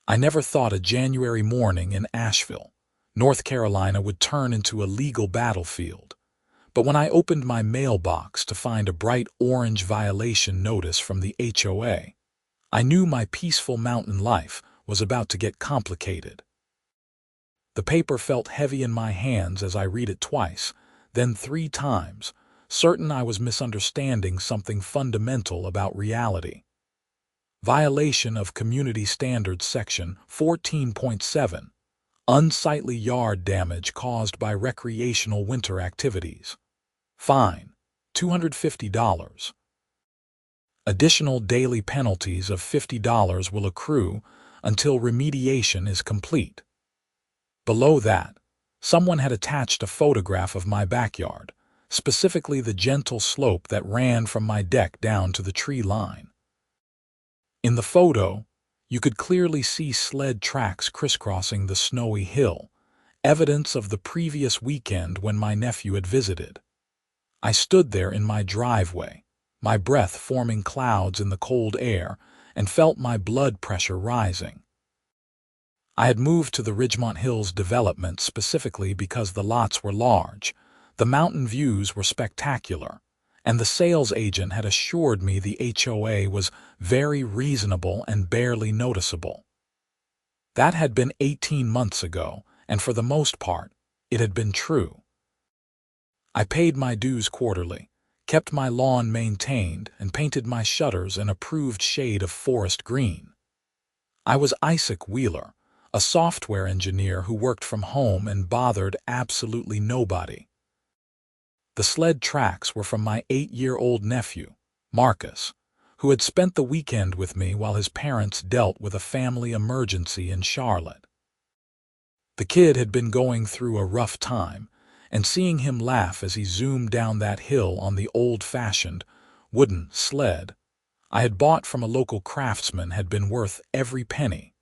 I never thought a January morning in Asheville, North Carolina would turn into a legal battlefield. But when I opened my mailbox to find a bright orange violation notice from the HOA, I knew my peaceful mountain life was about to get complicated. The paper felt heavy in my hands as I read it twice, then 3 times, certain I was misunderstanding something fundamental about reality. Violation of Community Standards Section 14.7, Unsightly yard damage caused by recreational winter activities. Fine, $250. Additional daily penalties of $50 will accrue until remediation is complete. Below that, someone had attached a photograph of my backyard, specifically the gentle slope that ran from my deck down to the tree line. In the photo, you could clearly see sled tracks crisscrossing the snowy hill, evidence of the previous weekend when my nephew had visited. I stood there in my driveway, my breath forming clouds in the cold air, and felt my blood pressure rising. I had moved to the Ridgemont Hills development specifically because the lots were large, the mountain views were spectacular, and the sales agent had assured me the HOA was very reasonable and barely noticeable. That had been 18 months ago, and for the most part, it had been true. I paid my dues quarterly, kept my lawn maintained, and painted my shutters an approved shade of forest green. I was Isaac Wheeler, a software engineer who worked from home and bothered absolutely nobody. The sled tracks were from my 8-year-old nephew, Marcus, who had spent the weekend with me while his parents dealt with a family emergency in Charlotte. The kid had been going through a rough time, and seeing him laugh as he zoomed down that hill on the old-fashioned, wooden sled I had bought from a local craftsman had been worth every penny.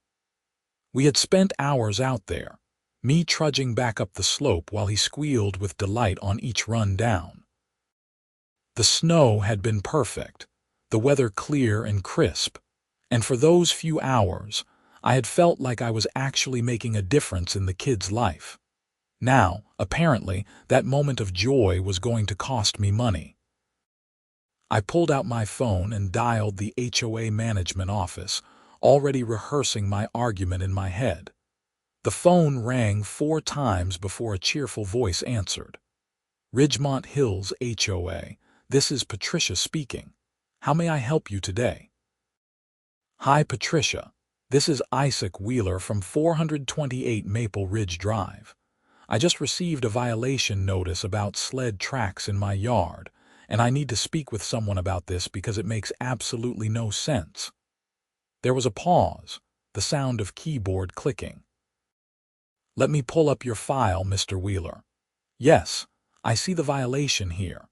We had spent hours out there, me trudging back up the slope while he squealed with delight on each run down. The snow had been perfect, the weather clear and crisp, and for those few hours, I had felt like I was actually making a difference in the kid's life. Now, apparently, that moment of joy was going to cost me money. I pulled out my phone and dialed the HOA management office, already rehearsing my argument in my head. The phone rang 4 times before a cheerful voice answered. Ridgemont Hills HOA, this is Patricia speaking. How may I help you today? Hi Patricia, this is Isaac Wheeler from 428 Maple Ridge Drive. I just received a violation notice about sled tracks in my yard, and I need to speak with someone about this because it makes absolutely no sense. There was a pause, the sound of keyboard clicking. Let me pull up your file, Mr. Wheeler. Yes, I see the violation here.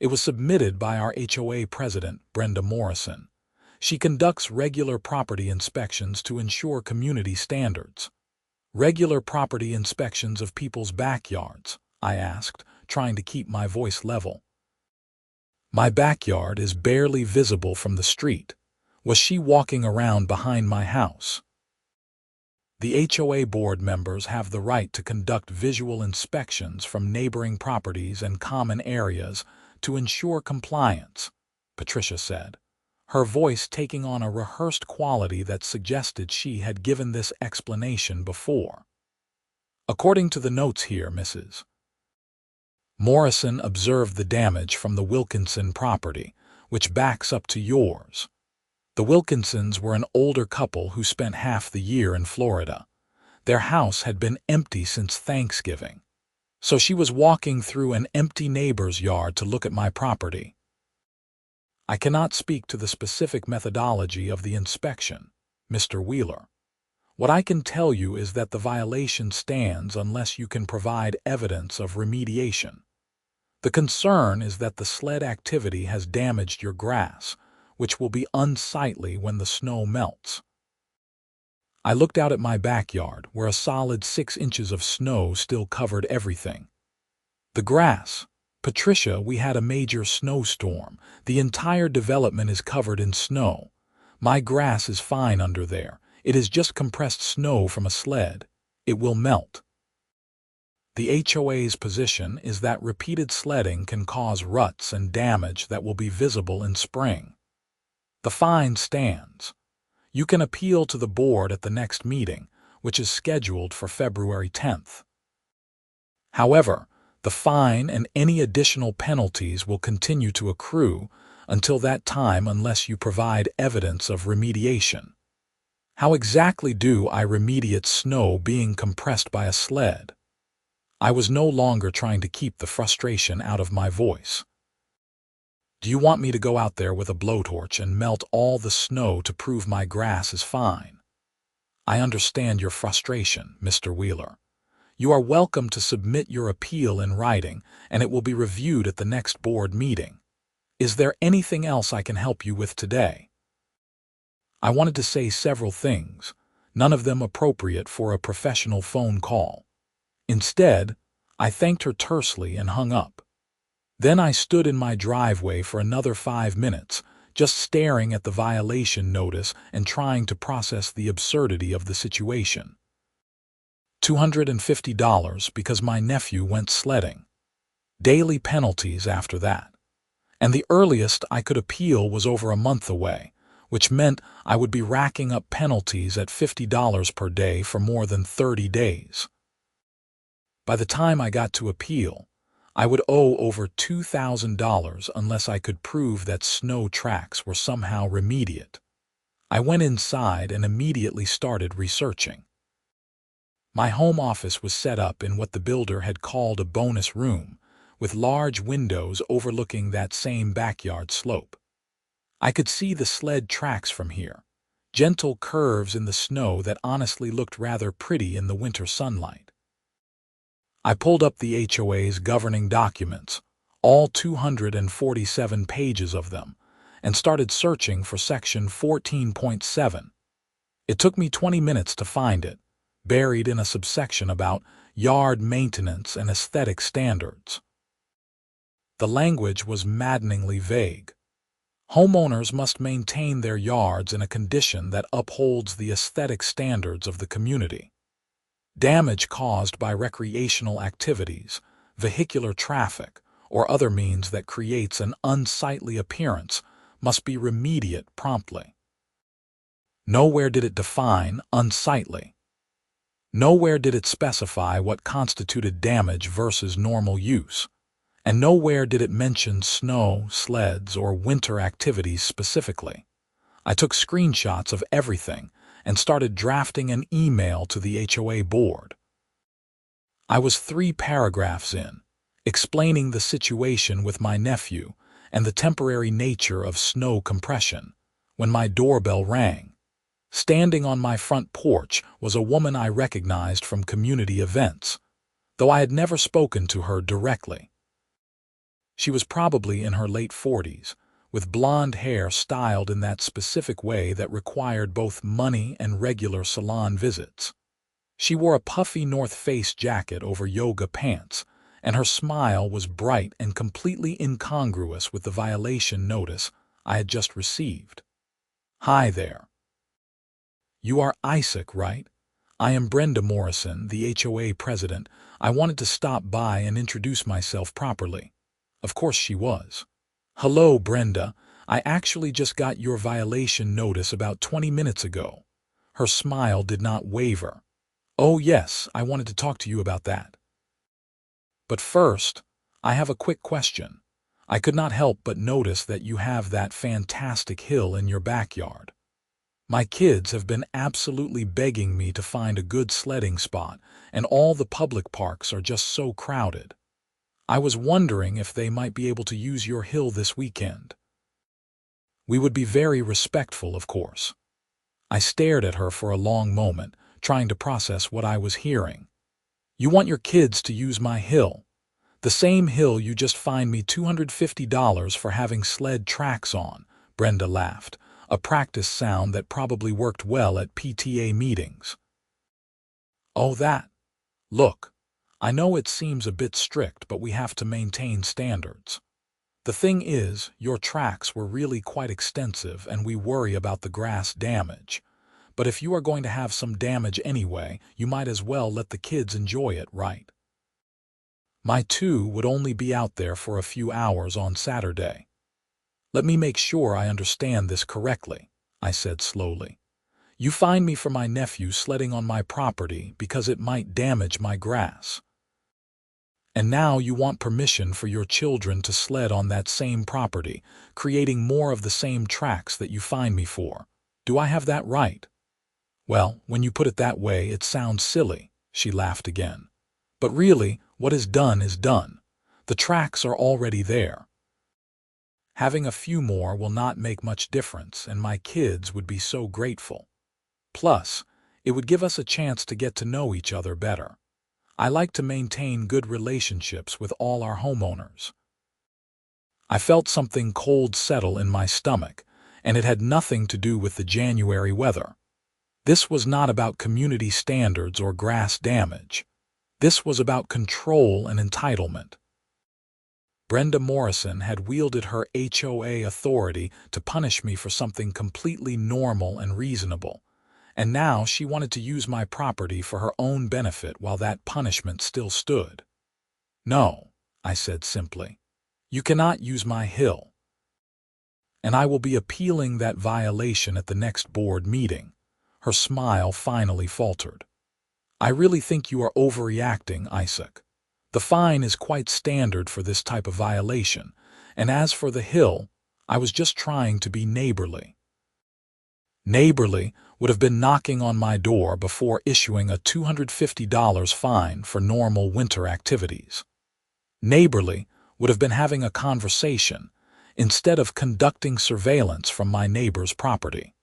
It was submitted by our HOA president, Brenda Morrison. She conducts regular property inspections to ensure community standards. Regular property inspections of people's backyards, I asked, trying to keep my voice level. My backyard is barely visible from the street. Was she walking around behind my house? The HOA board members have the right to conduct visual inspections from neighboring properties and common areas to ensure compliance, Patricia said, her voice taking on a rehearsed quality that suggested she had given this explanation before. According to the notes here, Mrs. Morrison observed the damage from the Wilkinson property, which backs up to yours. The Wilkinsons were an older couple who spent half the year in Florida. Their house had been empty since Thanksgiving. So she was walking through an empty neighbor's yard to look at my property. I cannot speak to the specific methodology of the inspection, Mr. Wheeler. What I can tell you is that the violation stands unless you can provide evidence of remediation. The concern is that the sled activity has damaged your grass, which will be unsightly when the snow melts. I looked out at my backyard, where a solid 6 inches of snow still covered everything. The grass. Patricia, we had a major snowstorm. The entire development is covered in snow. My grass is fine under there. It is just compressed snow from a sled. It will melt. The HOA's position is that repeated sledding can cause ruts and damage that will be visible in spring. The fine stands. You can appeal to the board at the next meeting, which is scheduled for February 10th. However, the fine and any additional penalties will continue to accrue until that time unless you provide evidence of remediation. How exactly do I remediate snow being compressed by a sled? I was no longer trying to keep the frustration out of my voice. Do you want me to go out there with a blowtorch and melt all the snow to prove my grass is fine? I understand your frustration, Mr. Wheeler. You are welcome to submit your appeal in writing, and it will be reviewed at the next board meeting. Is there anything else I can help you with today? I wanted to say several things, none of them appropriate for a professional phone call. Instead, I thanked her tersely and hung up. Then I stood in my driveway for another 5 minutes, just staring at the violation notice and trying to process the absurdity of the situation. $250 because my nephew went sledding. Daily penalties after that. And the earliest I could appeal was over a month away, which meant I would be racking up penalties at $50 per day for more than 30 days. By the time I got to appeal, I would owe over $2,000 unless I could prove that snow tracks were somehow remediate. I went inside and immediately started researching. My home office was set up in what the builder had called a bonus room, with large windows overlooking that same backyard slope. I could see the sled tracks from here, gentle curves in the snow that honestly looked rather pretty in the winter sunlight. I pulled up the HOA's governing documents, all 247 pages of them, and started searching for Section 14.7. It took me 20 minutes to find it, buried in a subsection about yard maintenance and aesthetic standards. The language was maddeningly vague. Homeowners must maintain their yards in a condition that upholds the aesthetic standards of the community. Damage caused by recreational activities, vehicular traffic, or other means that creates an unsightly appearance must be remediated promptly. Nowhere did it define unsightly. Nowhere did it specify what constituted damage versus normal use, and nowhere did it mention snow, sleds, or winter activities specifically. I took screenshots of everything and started drafting an email to the HOA board. I was 3 paragraphs in, explaining the situation with my nephew and the temporary nature of snow compression, when my doorbell rang. Standing on my front porch was a woman I recognized from community events, though I had never spoken to her directly. She was probably in her late 40s, with blonde hair styled in that specific way that required both money and regular salon visits. She wore a puffy North Face jacket over yoga pants, and her smile was bright and completely incongruous with the violation notice I had just received. "Hi there. You are Isaac, right? I am Brenda Morrison, the HOA president. I wanted to stop by and introduce myself properly." Of course she was. "Hello, Brenda. I actually just got your violation notice about 20 minutes ago." Her smile did not waver. "Oh yes, I wanted to talk to you about that. But first, I have a quick question. I could not help but notice that you have that fantastic hill in your backyard. My kids have been absolutely begging me to find a good sledding spot, and all the public parks are just so crowded. I was wondering if they might be able to use your hill this weekend. We would be very respectful, of course." I stared at her for a long moment, trying to process what I was hearing. "You want your kids to use my hill? The same hill you just fined me $250 for having sled tracks on," Brenda laughed, a practice sound that probably worked well at PTA meetings. "Oh, that? Look, I know it seems a bit strict, but we have to maintain standards. The thing is, your tracks were really quite extensive and we worry about the grass damage. But if you are going to have some damage anyway, you might as well let the kids enjoy it, right? My two would only be out there for a few hours on Saturday. Let me make sure I understand this correctly, I said slowly. You find me for my nephew sledding on my property because it might damage my grass. And now you want permission for your children to sled on that same property, creating more of the same tracks that you find me for. Do I have that right? Well, when you put it that way, it sounds silly, she laughed again. But really, what is done is done. The tracks are already there. Having a few more will not make much difference, and my kids would be so grateful. Plus, it would give us a chance to get to know each other better. I like to maintain good relationships with all our homeowners. I felt something cold settle in my stomach, and it had nothing to do with the January weather. This was not about community standards or grass damage. This was about control and entitlement. Brenda Morrison had wielded her HOA authority to punish me for something completely normal and reasonable, and now she wanted to use my property for her own benefit while that punishment still stood. No, I said simply. You cannot use my hill. And I will be appealing that violation at the next board meeting. Her smile finally faltered. I really think you are overreacting, Isaac. The fine is quite standard for this type of violation, and as for the hill, I was just trying to be neighborly. Neighborly would have been knocking on my door before issuing a $250 fine for normal winter activities. Neighborly would have been having a conversation instead of conducting surveillance from my neighbor's property.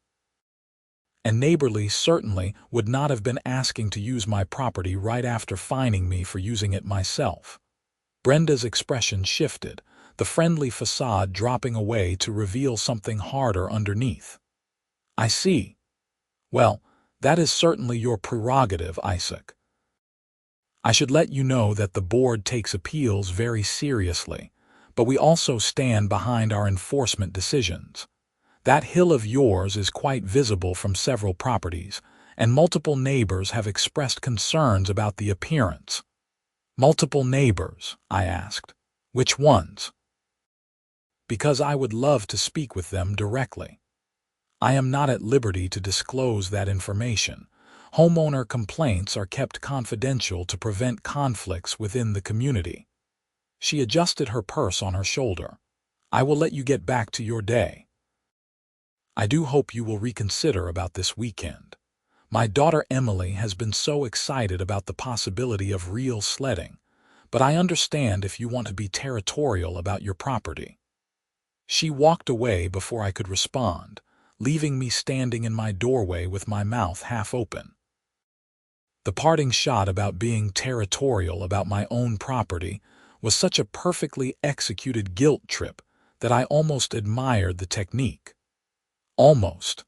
And neighborly certainly would not have been asking to use my property right after fining me for using it myself. Brenda's expression shifted, the friendly facade dropping away to reveal something harder underneath. I see. Well, that is certainly your prerogative, Isaac. I should let you know that the board takes appeals very seriously, but we also stand behind our enforcement decisions. That hill of yours is quite visible from several properties, and multiple neighbors have expressed concerns about the appearance. Multiple neighbors, I asked. Which ones? Because I would love to speak with them directly. I am not at liberty to disclose that information. Homeowner complaints are kept confidential to prevent conflicts within the community. She adjusted her purse on her shoulder. I will let you get back to your day. I do hope you will reconsider about this weekend. My daughter Emily has been so excited about the possibility of real sledding, but I understand if you want to be territorial about your property. She walked away before I could respond, leaving me standing in my doorway with my mouth half open. The parting shot about being territorial about my own property was such a perfectly executed guilt trip that I almost admired the technique. Almost.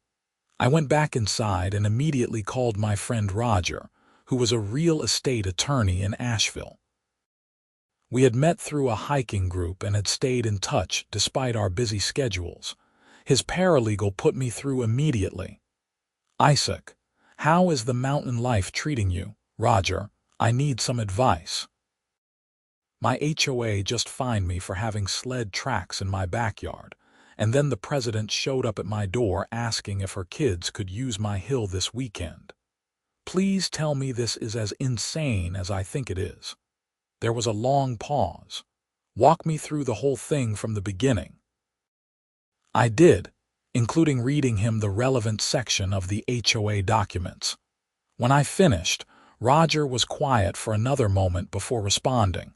I went back inside and immediately called my friend Roger, who was a real estate attorney in Asheville. We had met through a hiking group and had stayed in touch despite our busy schedules. His paralegal put me through immediately. Isaac, how is the mountain life treating you? Roger, I need some advice. My HOA just fined me for having sled tracks in my backyard, and then the president showed up at my door asking if her kids could use my hill this weekend. Please tell me this is as insane as I think it is. There was a long pause. Walk me through the whole thing from the beginning. I did, including reading him the relevant section of the HOA documents. When I finished, Roger was quiet for another moment before responding.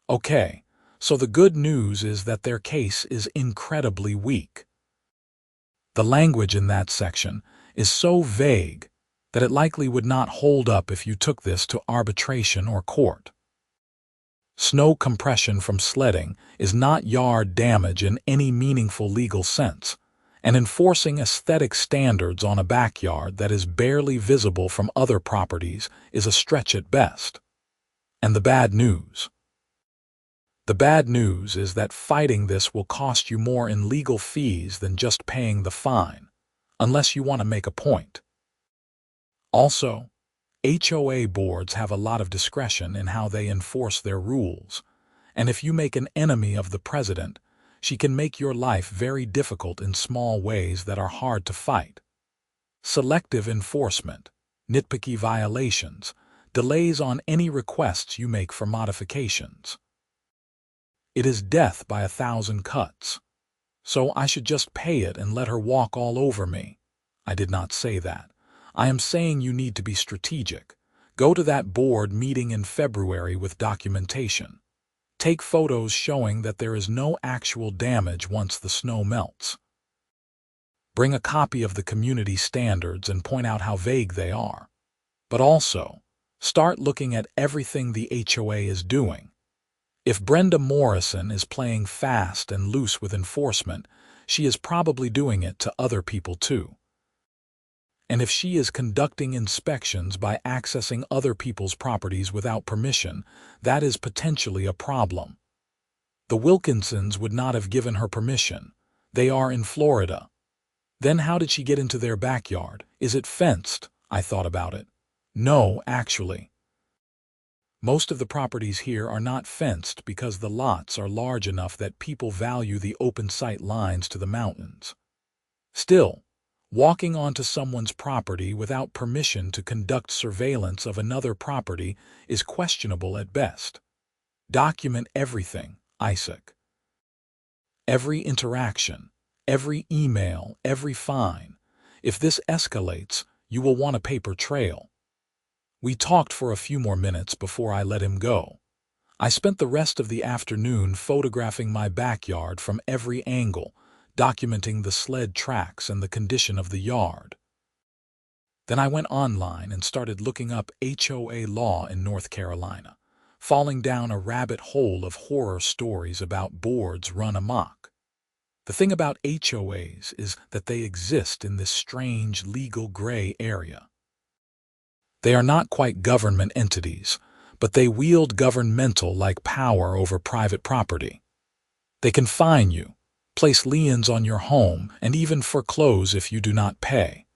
Okay, so the good news is that their case is incredibly weak. The language in that section is so vague that it likely would not hold up if you took this to arbitration or court. Snow compression from sledding is not yard damage in any meaningful legal sense, and enforcing aesthetic standards on a backyard that is barely visible from other properties is a stretch at best. And the bad news? The bad news is that fighting this will cost you more in legal fees than just paying the fine, unless you want to make a point. Also, HOA boards have a lot of discretion in how they enforce their rules, and if you make an enemy of the president, she can make your life very difficult in small ways that are hard to fight. Selective enforcement, nitpicky violations, delays on any requests you make for modifications. It is death by 1,000 cuts. So I should just pay it and let her walk all over me. I did not say that. I am saying you need to be strategic. Go to that board meeting in February with documentation. Take photos showing that there is no actual damage once the snow melts. Bring a copy of the community standards and point out how vague they are. But also, start looking at everything the HOA is doing. If Brenda Morrison is playing fast and loose with enforcement, she is probably doing it to other people too. And if she is conducting inspections by accessing other people's properties without permission, that is potentially a problem. The Wilkinsons would not have given her permission. They are in Florida. Then how did she get into their backyard? Is it fenced? I thought about it. No, actually. Most of the properties here are not fenced because the lots are large enough that people value the open sight lines to the mountains. Still, walking onto someone's property without permission to conduct surveillance of another property is questionable at best. Document everything, Isaac. Every interaction, every email, every fine. If this escalates, you will want a paper trail. We talked for a few more minutes before I let him go. I spent the rest of the afternoon photographing my backyard from every angle, documenting the sled tracks and the condition of the yard. Then I went online and started looking up HOA law in North Carolina, falling down a rabbit hole of horror stories about boards run amok. The thing about HOAs is that they exist in this strange legal gray area. They are not quite government entities, but they wield governmental-like power over private property. They can fine you, place liens on your home, and even foreclose if you do not pay.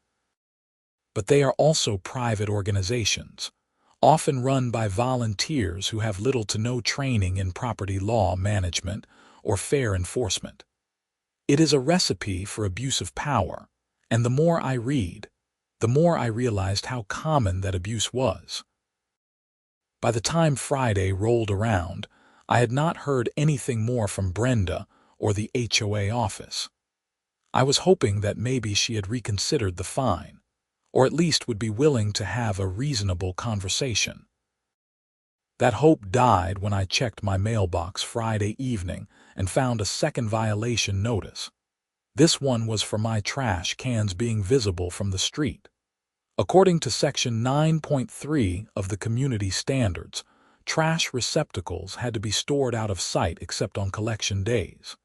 But they are also private organizations, often run by volunteers who have little to no training in property law management or fair enforcement. It is a recipe for abuse of power, and the more I read, the more I realized how common that abuse was. By the time Friday rolled around, I had not heard anything more from Brenda or the HOA office. I was hoping that maybe she had reconsidered the fine, or at least would be willing to have a reasonable conversation. That hope died when I checked my mailbox Friday evening and found a second violation notice. This one was for my trash cans being visible from the street. According to Section 9.3 of the Community Standards, trash receptacles had to be stored out of sight except on collection days.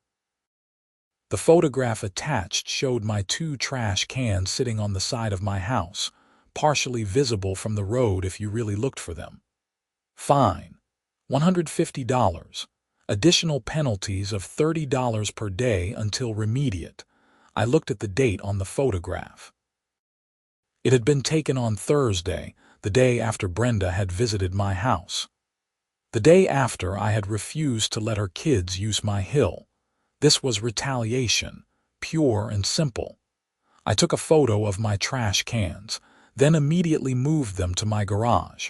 The photograph attached showed my 2 trash cans sitting on the side of my house, partially visible from the road if you really looked for them. Fine, $150. Additional penalties of $30 per day until remediate. I looked at the date on the photograph. It had been taken on Thursday, the day after Brenda had visited my house. The day after I had refused to let her kids use my hill. This was retaliation, pure and simple. I took a photo of my trash cans, then immediately moved them to my garage.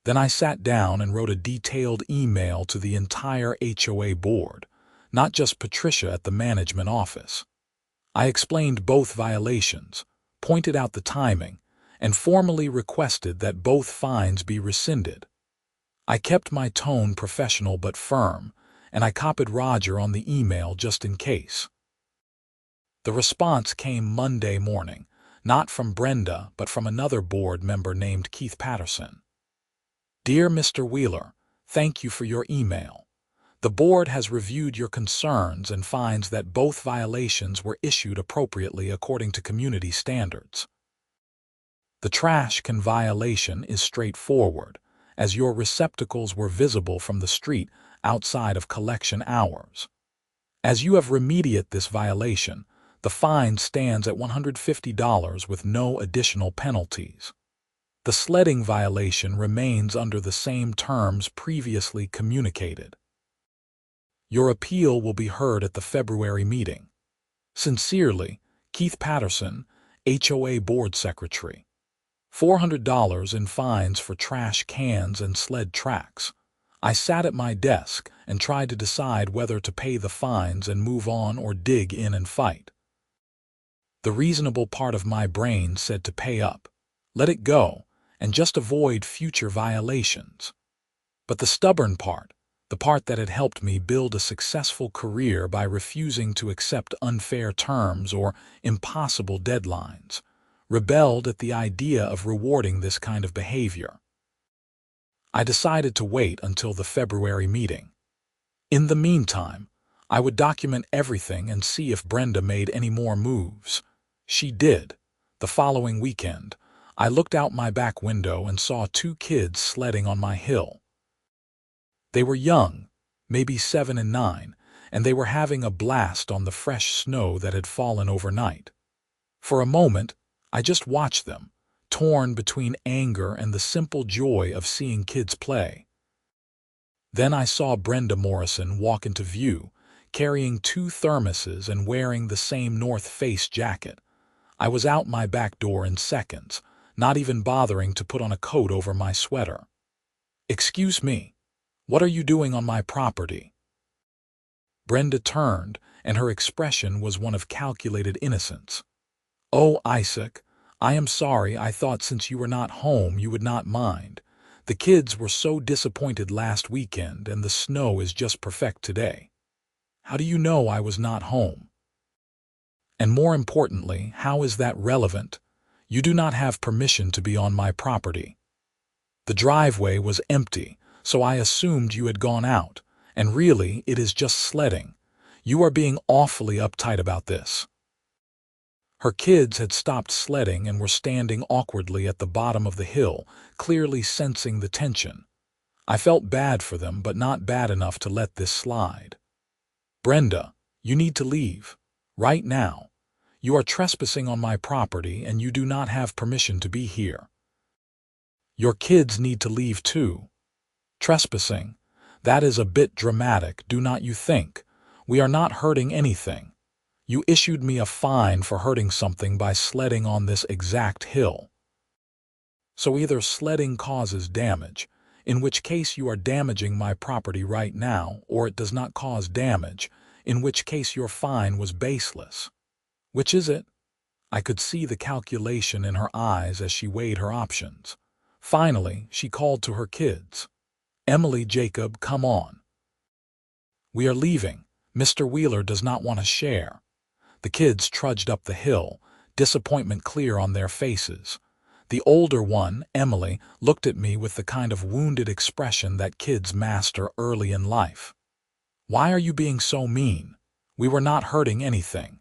Then I sat down and wrote a detailed email to the entire HOA board, not just Patricia at the management office. I explained both violations, pointed out the timing, and formally requested that both fines be rescinded. I kept my tone professional but firm, and I copied Roger on the email just in case. The response came Monday morning, not from Brenda but from another board member named Keith Patterson. Dear Mr. Wheeler, thank you for your email. The board has reviewed your concerns and finds that both violations were issued appropriately according to community standards. The trash can violation is straightforward, as your receptacles were visible from the street outside of collection hours. As you have remediated this violation, The fine stands at $150 with no additional penalties. The sledding violation remains under the same terms previously communicated. Your appeal will be heard at the February meeting. Sincerely, Keith Patterson, HOA Board Secretary. $400 in fines for trash cans and sled tracks. I sat at my desk and tried to decide whether to pay the fines and move on or dig in and fight. The reasonable part of my brain said to pay up, let it go, and just avoid future violations. But the stubborn part, the part that had helped me build a successful career by refusing to accept unfair terms or impossible deadlines, rebelled at the idea of rewarding this kind of behavior. I decided to wait until the February meeting. In the meantime, I would document everything and see if Brenda made any more moves. She did. The following weekend, I looked out my back window and saw two kids sledding on my hill. They were young, maybe 7 and 9, and they were having a blast on the fresh snow that had fallen overnight. For a moment, I just watched them, torn between anger and the simple joy of seeing kids play. Then I saw Brenda Morrison walk into view, carrying 2 thermoses and wearing the same North Face jacket. I was out my back door in seconds, not even bothering to put on a coat over my sweater. "Excuse me, what are you doing on my property?" Brenda turned, and her expression was one of calculated innocence. "Oh, Isaac, I am sorry. I thought since you were not home you would not mind. The kids were so disappointed last weekend, and the snow is just perfect today." "How do you know I was not home? And more importantly, how is that relevant? You do not have permission to be on my property." "The driveway was empty, so I assumed you had gone out, and really it is just sledding. You are being awfully uptight about this." Her kids had stopped sledding and were standing awkwardly at the bottom of the hill, clearly sensing the tension. I felt bad for them, but not bad enough to let this slide. "Brenda, you need to leave. Right now. You are trespassing on my property and you do not have permission to be here. Your kids need to leave too." "Trespassing? That is a bit dramatic, do not you think? We are not hurting anything. You issued me a fine for hurting something by sledding on this exact hill. So either sledding causes damage, in which case you are damaging my property right now, or it does not cause damage, in which case your fine was baseless. Which is it?" I could see the calculation in her eyes as she weighed her options. Finally, she called to her kids. "Emily, Jacob, come on. We are leaving. Mr. Wheeler does not want to share." The kids trudged up the hill, disappointment clear on their faces. The older one, Emily, looked at me with the kind of wounded expression that kids master early in life. "Why are you being so mean? We were not hurting anything."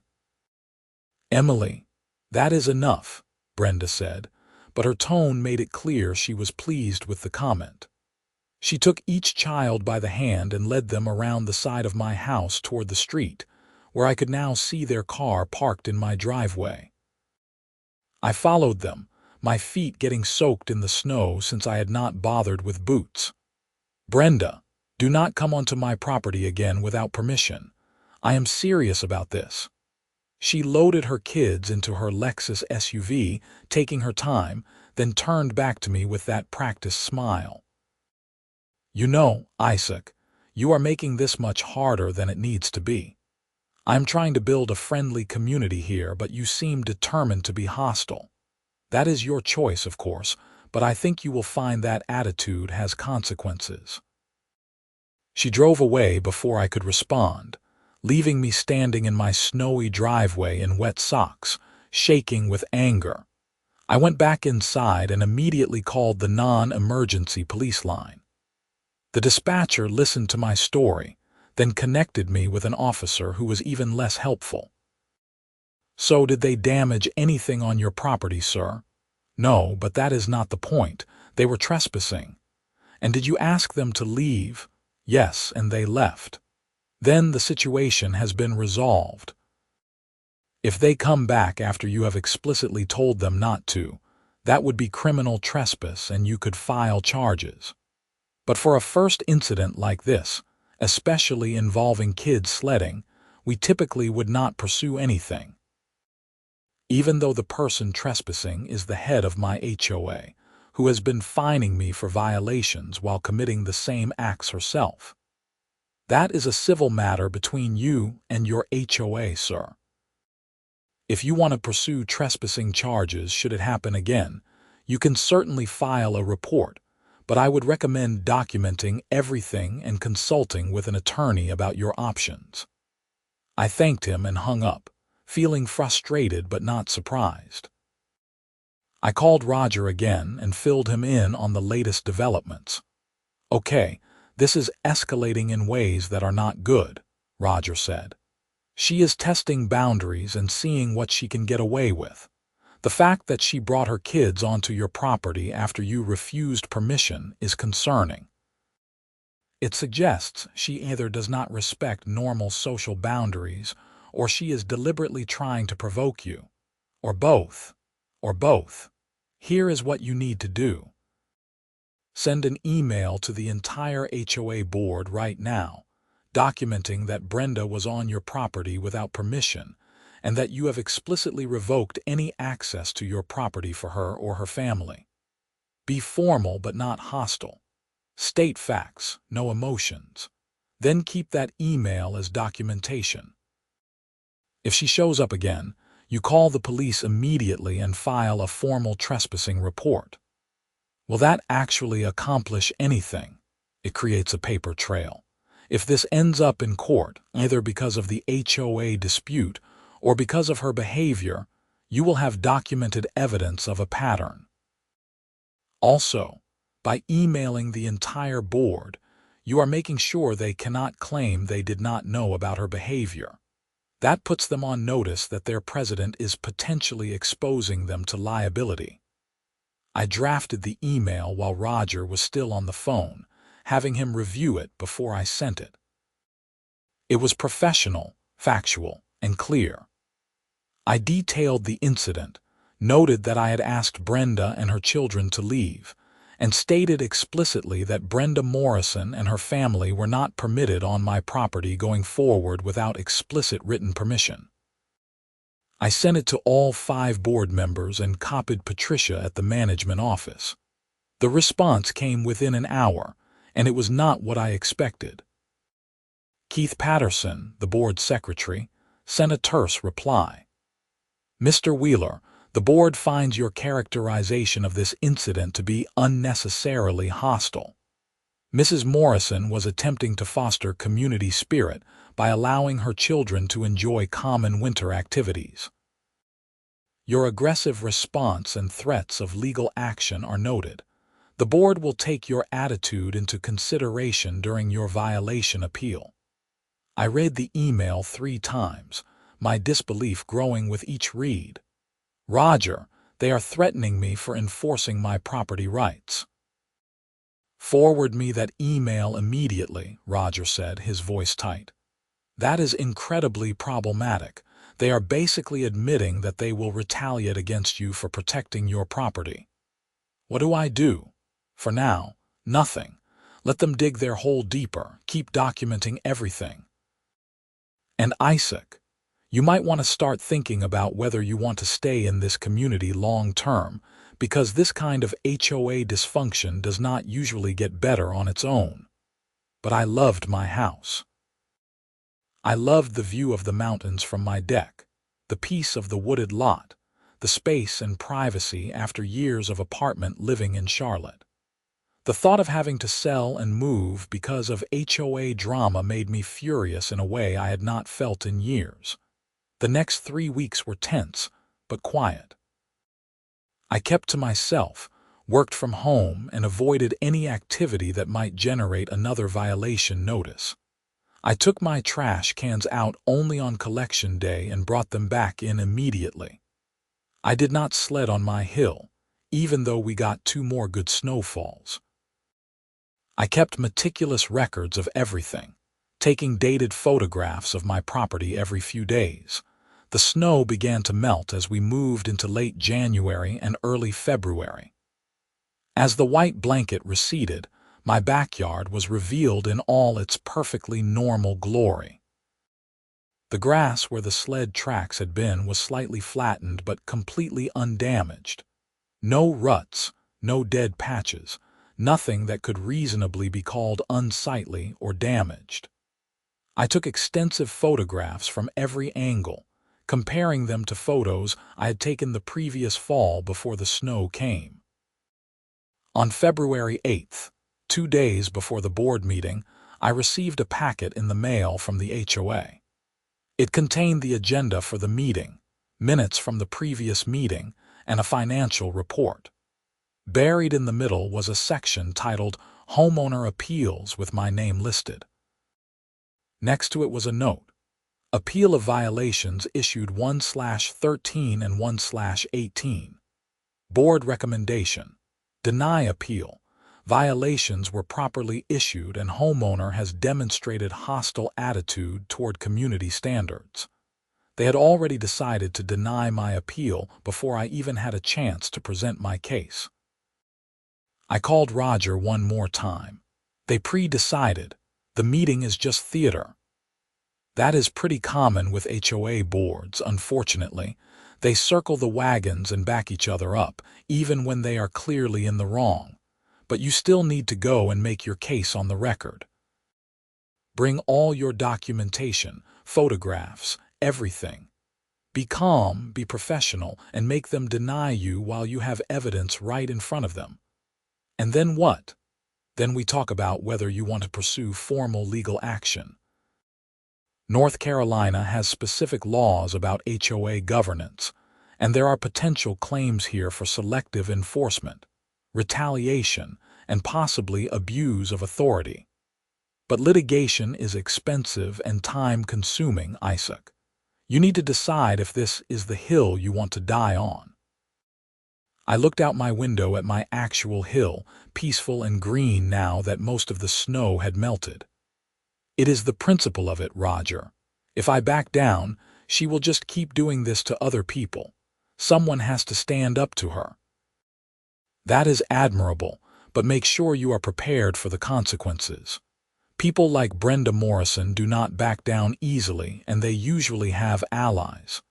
"Emily, that is enough," Brenda said, but her tone made it clear she was pleased with the comment. She took each child by the hand and led them around the side of my house toward the street, where I could now see their car parked in my driveway. I followed them, my feet getting soaked in the snow since I had not bothered with boots. "Brenda, do not come onto my property again without permission. I am serious about this." She loaded her kids into her Lexus SUV, taking her time, then turned back to me with that practiced smile. "You know, Isaac, you are making this much harder than it needs to be. I'm trying to build a friendly community here, but you seem determined to be hostile. That is your choice, of course, but I think you will find that attitude has consequences." She drove away before I could respond, leaving me standing in my snowy driveway in wet socks, shaking with anger. I went back inside and immediately called the non-emergency police line. The dispatcher listened to my story, then connected me with an officer who was even less helpful. "So did they damage anything on your property, sir?" "No, but that is not the point. They were trespassing." "And did you ask them to leave?" "Yes, and they left." "Then the situation has been resolved." If they come back after you have explicitly told them not to, that would be criminal trespass and you could file charges. But for a first incident like this, especially involving kids sledding, we typically would not pursue anything. Even though the person trespassing is the head of my HOA, who has been fining me for violations while committing the same acts herself. That is a civil matter between you and your HOA, sir. If you want to pursue trespassing charges should it happen again, you can certainly file a report, but I would recommend documenting everything and consulting with an attorney about your options. I thanked him and hung up, feeling frustrated but not surprised. I called Roger again and filled him in on the latest developments. "Okay, this is escalating in ways that are not good," Roger said. "She is testing boundaries and seeing what she can get away with. The fact that she brought her kids onto your property after you refused permission is concerning. It suggests she either does not respect normal social boundaries or she is deliberately trying to provoke you. Or both. Or both. Here is what you need to do. Send an email to the entire HOA board right now, documenting that Brenda was on your property without permission and that you have explicitly revoked any access to your property for her or her family. Be formal but not hostile. State facts, no emotions. Then keep that email as documentation. If she shows up again, you call the police immediately and file a formal trespassing report. Will that actually accomplish anything? It creates a paper trail. If this ends up in court, either because of the HOA dispute or because of her behavior, you will have documented evidence of a pattern. Also, by emailing the entire board, you are making sure they cannot claim they did not know about her behavior. That puts them on notice that their president is potentially exposing them to liability. I drafted the email while Roger was still on the phone, having him review it before I sent it. It was professional, factual, and clear. I detailed the incident, noted that I had asked Brenda and her children to leave, and stated explicitly that Brenda Morrison and her family were not permitted on my property going forward without explicit written permission. I sent it to all 5 board members and copied Patricia at the management office. The response came within an hour, and it was not what I expected. Keith Patterson, the board secretary, sent a terse reply. "Mr. Wheeler, the board finds your characterization of this incident to be unnecessarily hostile. Mrs. Morrison was attempting to foster community spirit by allowing her children to enjoy common winter activities. Your aggressive response and threats of legal action are noted. The board will take your attitude into consideration during your violation appeal." I read the email 3 times, my disbelief growing with each read. "Roger, they are threatening me for enforcing my property rights." "Forward me that email immediately," Roger said, his voice tight. "That is incredibly problematic. They are basically admitting that they will retaliate against you for protecting your property." What do I do? For now, nothing. Let them dig their hole deeper, keep documenting everything. And Isaac, you might want to start thinking about whether you want to stay in this community long term, because this kind of HOA dysfunction does not usually get better on its own. But I loved my house. I loved the view of the mountains from my deck, the peace of the wooded lot, the space and privacy after years of apartment living in Charlotte. The thought of having to sell and move because of HOA drama made me furious in a way I had not felt in years. The next 3 weeks were tense, but quiet. I kept to myself, worked from home, and avoided any activity that might generate another violation notice. I took my trash cans out only on collection day and brought them back in immediately. I did not sled on my hill, even though we got 2 more good snowfalls. I kept meticulous records of everything, taking dated photographs of my property every few days. The snow began to melt as we moved into late January and early February. As the white blanket receded, my backyard was revealed in all its perfectly normal glory. The grass where the sled tracks had been was slightly flattened but completely undamaged. No ruts, no dead patches, nothing that could reasonably be called unsightly or damaged. I took extensive photographs from every angle, comparing them to photos I had taken the previous fall before the snow came. On February 8th, 2 days before the board meeting, I received a packet in the mail from the HOA. It contained the agenda for the meeting, minutes from the previous meeting, and a financial report. Buried in the middle was a section titled Homeowner Appeals with my name listed. Next to it was a note: Appeal of violations issued 1/13 and 1/18. Board recommendation: deny appeal. Violations were properly issued and homeowner has demonstrated hostile attitude toward community standards. They had already decided to deny my appeal before I even had a chance to present my case. I called Roger one more time. They pre-decided. The meeting is just theater. That is pretty common with HOA boards, unfortunately. They circle the wagons and back each other up, even when they are clearly in the wrong. But you still need to go and make your case on the record. Bring all your documentation, photographs, everything. Be calm, be professional, and make them deny you while you have evidence right in front of them. And then what? Then we talk about whether you want to pursue formal legal action. North Carolina has specific laws about HOA governance, and there are potential claims here for selective enforcement, retaliation, and possibly abuse of authority. But litigation is expensive and time-consuming, Isaac. You need to decide if this is the hill you want to die on. I looked out my window at my actual hill, peaceful and green now that most of the snow had melted. It is the principle of it, Roger. If I back down, she will just keep doing this to other people. Someone has to stand up to her. That is admirable, but make sure you are prepared for the consequences. People like Brenda Morrison do not back down easily, and they usually have allies.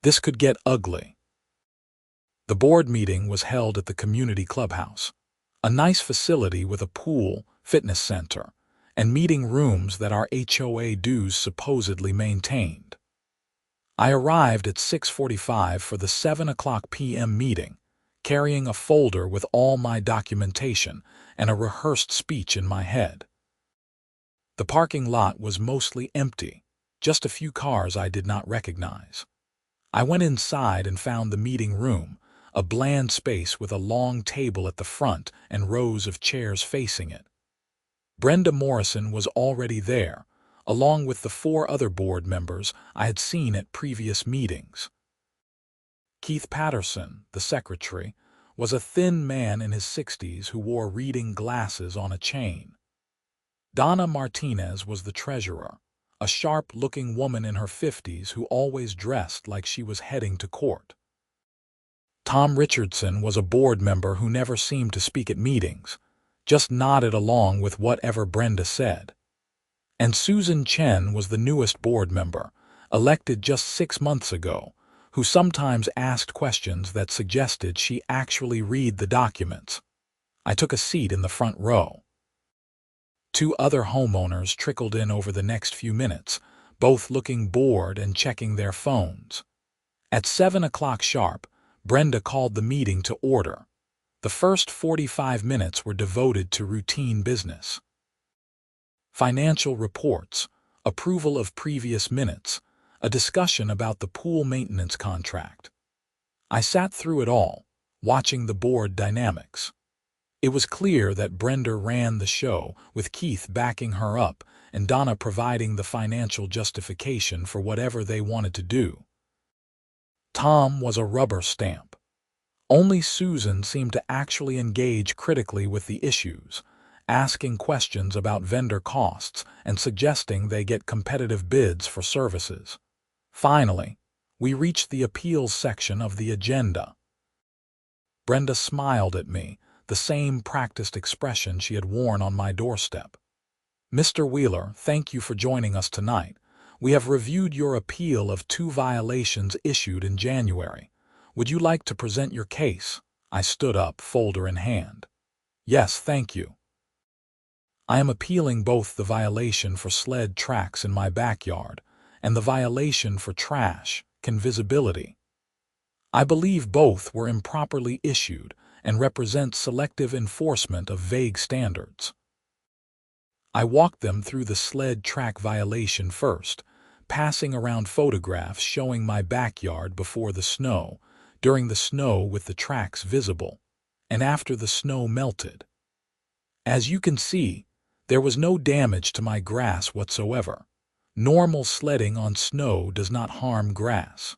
This could get ugly. The board meeting was held at the community clubhouse, a nice facility with a pool, fitness center, and meeting rooms that our HOA dues supposedly maintained. I arrived at 6:45 for the 7 p.m. meeting, carrying a folder with all my documentation and a rehearsed speech in my head. The parking lot was mostly empty, just a few cars I did not recognize. I went inside and found the meeting room, a bland space with a long table at the front and rows of chairs facing it. Brenda Morrison was already there, along with the 4 other board members I had seen at previous meetings. Keith Patterson, the secretary, was a thin man in his 60s who wore reading glasses on a chain. Donna Martinez was the treasurer, a sharp-looking woman in her 50s who always dressed like she was heading to court. Tom Richardson was a board member who never seemed to speak at meetings, just nodded along with whatever Brenda said. And Susan Chen was the newest board member, elected just 6 months ago, who sometimes asked questions that suggested she actually read the documents. I took a seat in the front row. 2 other homeowners trickled in over the next few minutes, both looking bored and checking their phones. At 7 o'clock sharp, Brenda called the meeting to order. The first 45 minutes were devoted to routine business. Financial reports, approval of previous minutes, a discussion about the pool maintenance contract. I sat through it all, watching the board dynamics. It was clear that Brenda ran the show, with Keith backing her up and Donna providing the financial justification for whatever they wanted to do. Tom was a rubber stamp. Only Susan seemed to actually engage critically with the issues, asking questions about vendor costs and suggesting they get competitive bids for services. Finally, We reached the appeals section of the agenda. Brenda smiled at me, the same practiced expression she had worn on my doorstep. "Mr. Wheeler, thank you for joining us tonight. We have reviewed your appeal of 2 violations issued in January. Would you like to present your case?" I stood up, folder in hand. "Yes, thank you. I am appealing both the violation for sled tracks in my backyard and the violation for trash invisibility. I believe both were improperly issued and represent selective enforcement of vague standards." I walked them through the sled track violation first, passing around photographs showing my backyard before the snow, during the snow with the tracks visible, and after the snow melted. As you can see, there was no damage to my grass whatsoever. Normal sledding on snow does not harm grass.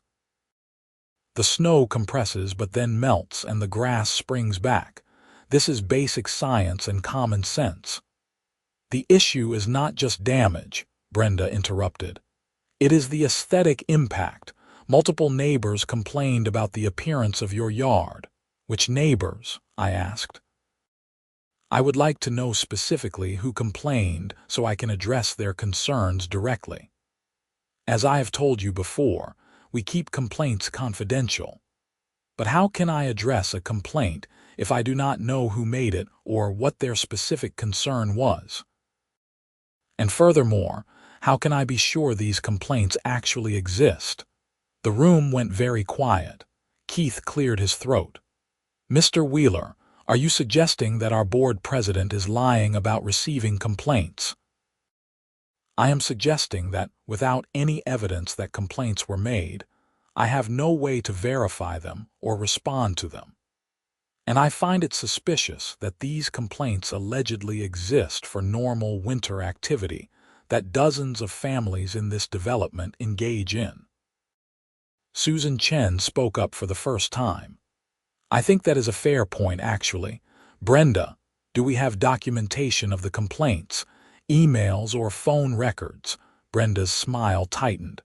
The snow compresses but then melts and the grass springs back. This is basic science and common sense. "The issue is not just damage," Brenda interrupted. "It is the aesthetic impact. Multiple neighbors complained about the appearance of your yard." "Which neighbors?" I asked. "I would like to know specifically who complained so I can address their concerns directly. As I have told you before, we keep complaints confidential. But how can I address a complaint if I do not know who made it or what their specific concern was? And furthermore, how can I be sure these complaints actually exist?" The room went very quiet. Keith cleared his throat. "Mr. Wheeler, are you suggesting that our board president is lying about receiving complaints?" "I am suggesting that, without any evidence that complaints were made, I have no way to verify them or respond to them. And I find it suspicious that these complaints allegedly exist for normal winter activity that dozens of families in this development engage in." Susan Chen spoke up for the first time. "I think that is a fair point, actually. Brenda, do we have documentation of the complaints, emails or phone records?" Brenda's smile tightened.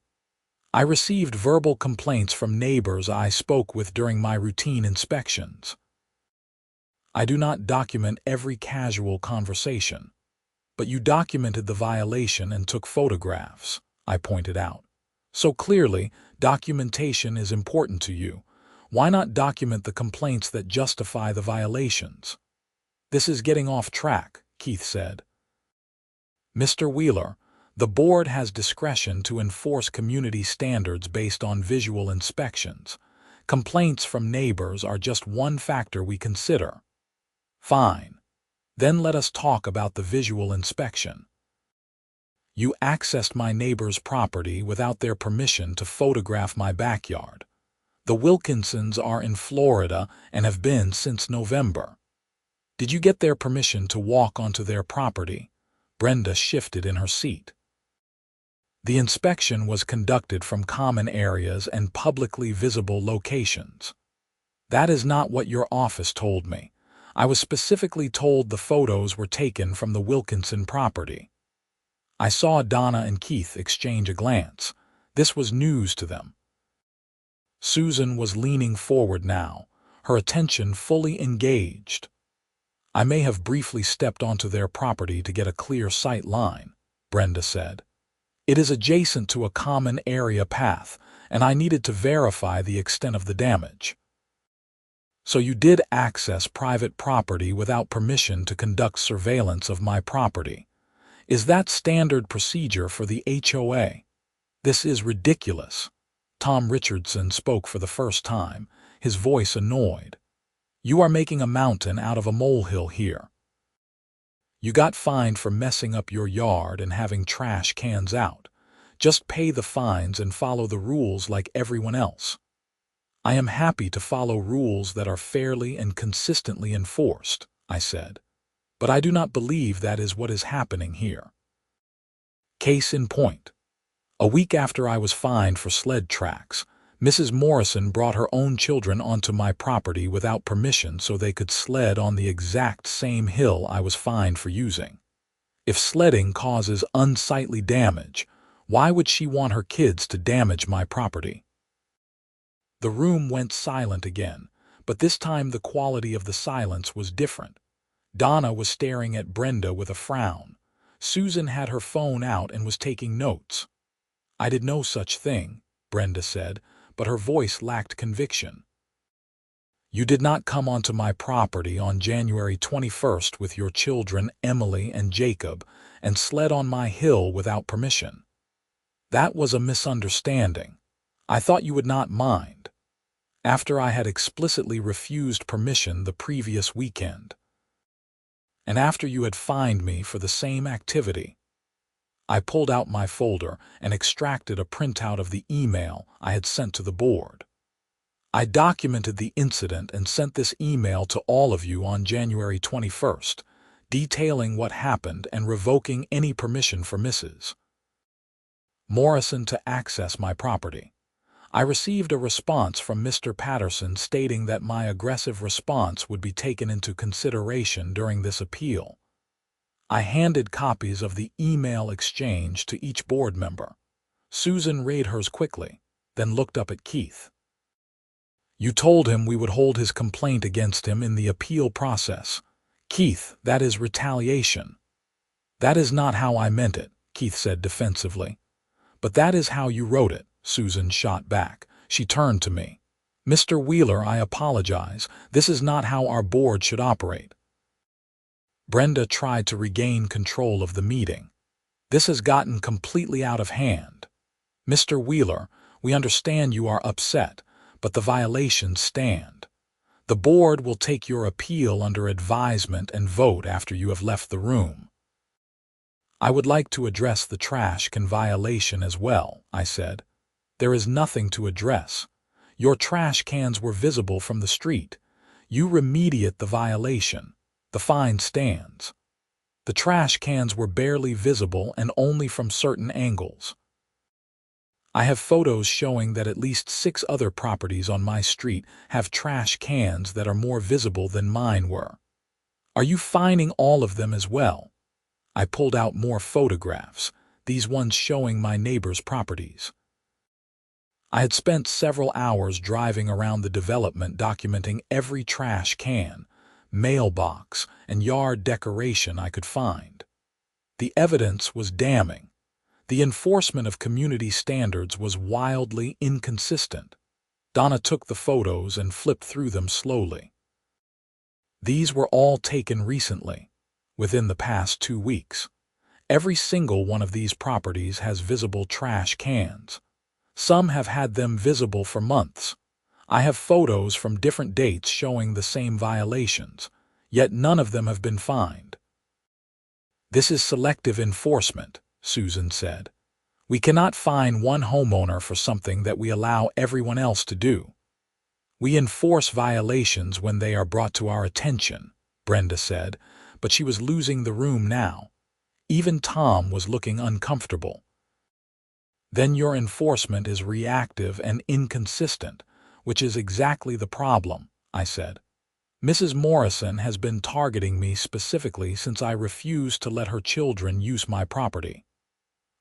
"I received verbal complaints from neighbors I spoke with during my routine inspections. I do not document every casual conversation. But you documented the violation and took photographs," I pointed out. "So clearly, documentation is important to you. Why not document the complaints that justify the violations?" "This is getting off track," Keith said. "Mr. Wheeler, the board has discretion to enforce community standards based on visual inspections. Complaints from neighbors are just one factor we consider." "Fine. Then let us talk about the visual inspection. You accessed my neighbor's property without their permission to photograph my backyard. The Wilkinsons are in Florida and have been since November. Did you get their permission to walk onto their property?" Brenda shifted in her seat. "The inspection was conducted from common areas and publicly visible locations." "That is not what your office told me. I was specifically told the photos were taken from the Wilkinson property." I saw Donna and Keith exchange a glance. This was news to them. Susan was leaning forward now, her attention fully engaged. "I may have briefly stepped onto their property to get a clear sight line," Brenda said. "It is adjacent to a common area path, and I needed to verify the extent of the damage." "So you did access private property without permission to conduct surveillance of my property. Is that standard procedure for the HOA? This is ridiculous." Tom Richardson spoke for the first time, his voice annoyed. "You are making a mountain out of a molehill here. You got fined for messing up your yard and having trash cans out. Just pay the fines and follow the rules like everyone else." "I am happy to follow rules that are fairly and consistently enforced," I said. "But I do not believe that is what is happening here." Case in point. A week after I was fined for sled tracks, Mrs. Morrison brought her own children onto my property without permission so they could sled on the exact same hill I was fined for using. If sledding causes unsightly damage, why would she want her kids to damage my property? The room went silent again, but this time the quality of the silence was different. Donna was staring at Brenda with a frown. Susan had her phone out and was taking notes. "I did no such thing," Brenda said, but her voice lacked conviction. "You did not come onto my property on January 21st with your children Emily and Jacob and sled on my hill without permission. That was a misunderstanding. I thought you would not mind. After I had explicitly refused permission the previous weekend. And after you had fined me for the same activity." I pulled out my folder and extracted a printout of the email I had sent to the board. "I documented the incident and sent this email to all of you on January 21st, detailing what happened and revoking any permission for Mrs. Morrison to access my property. I received a response from Mr. Patterson stating that my aggressive response would be taken into consideration during this appeal." I handed copies of the email exchange to each board member. Susan read hers quickly, then looked up at Keith. "You told him we would hold his complaint against him in the appeal process. Keith, that is retaliation." "That is not how I meant it," Keith said defensively. "But that is how you wrote it," Susan shot back. She turned to me. "Mr. Wheeler, I apologize. This is not how our board should operate." Brenda tried to regain control of the meeting. "This has gotten completely out of hand. Mr. Wheeler, we understand you are upset, but the violations stand. The board will take your appeal under advisement and vote after you have left the room." "I would like to address the trash can violation as well," I said. "There is nothing to address. Your trash cans were visible from the street. You remediate the violation. The fine stands. The trash cans were barely visible and only from certain angles. I have photos showing that at least 6 other properties on my street have trash cans that are more visible than mine were. Are you fining all of them as well?" I pulled out more photographs, these ones showing my neighbors' properties. I had spent several hours driving around the development documenting every trash can, mailbox, and yard decoration I could find. The evidence was damning. The enforcement of community standards was wildly inconsistent. Donna took the photos and flipped through them slowly. These were all taken recently, within the past 2 weeks. Every single one of these properties has visible trash cans. Some have had them visible for months. I have photos from different dates showing the same violations, yet none of them have been fined. "This is selective enforcement," Susan said. "We cannot fine one homeowner for something that we allow everyone else to do. We enforce violations when they are brought to our attention," Brenda said, but she was losing the room now. Even Tom was looking uncomfortable. "Then your enforcement is reactive and inconsistent, which is exactly the problem," I said. "Mrs. Morrison has been targeting me specifically since I refused to let her children use my property.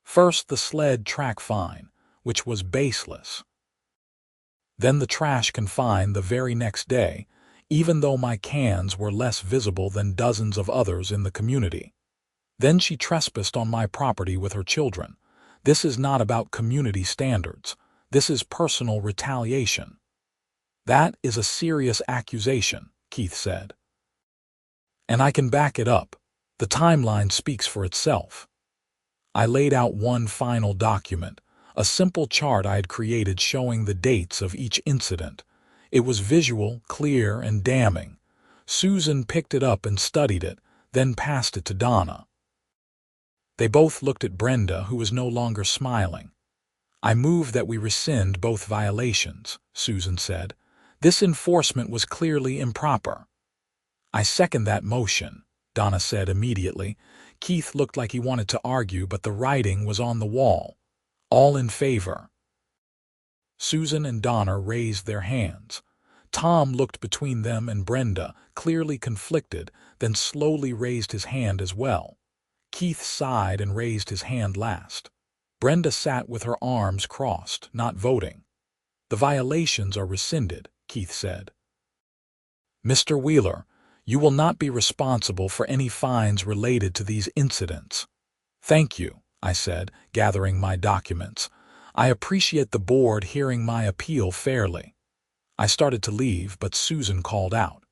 First the sled track fine, which was baseless. Then the trash can fine the very next day, even though my cans were less visible than dozens of others in the community. Then she trespassed on my property with her children. This is not about community standards. This is personal retaliation." "That is a serious accusation," Keith said. "And I can back it up. The timeline speaks for itself." I laid out one final document, a simple chart I had created showing the dates of each incident. It was visual, clear, and damning. Susan picked it up and studied it, then passed it to Donna. They both looked at Brenda, who was no longer smiling. "I move that we rescind both violations," Susan said. "This enforcement was clearly improper." "I second that motion," Donna said immediately. Keith looked like he wanted to argue, but the writing was on the wall. "All in favor." Susan and Donna raised their hands. Tom looked between them and Brenda, clearly conflicted, then slowly raised his hand as well. Keith sighed and raised his hand last. Brenda sat with her arms crossed, not voting. The violations are rescinded, Keith said. Mr. Wheeler, you will not be responsible for any fines related to these incidents. Thank you, I said, gathering my documents. I appreciate the board hearing my appeal fairly. I started to leave, but Susan called out,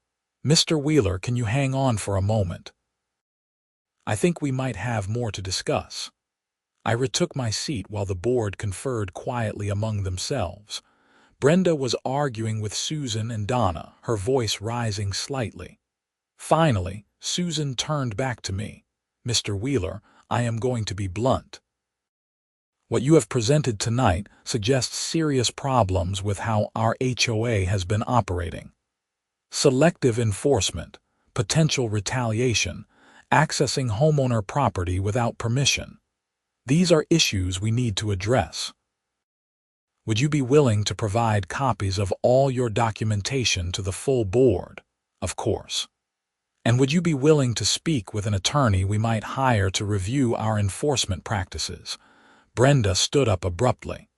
Mr. Wheeler, can you hang on for a moment? I think we might have more to discuss. I retook my seat while the board conferred quietly among themselves. Brenda was arguing with Susan and Donna, her voice rising slightly. Finally, Susan turned back to me. Mr. Wheeler, I am going to be blunt. What you have presented tonight suggests serious problems with how our HOA has been operating. Selective enforcement, potential retaliation, accessing homeowner property without permission. These are issues we need to address. Would you be willing to provide copies of all your documentation to the full board? Of course. And would you be willing to speak with an attorney we might hire to review our enforcement practices? Brenda stood up abruptly.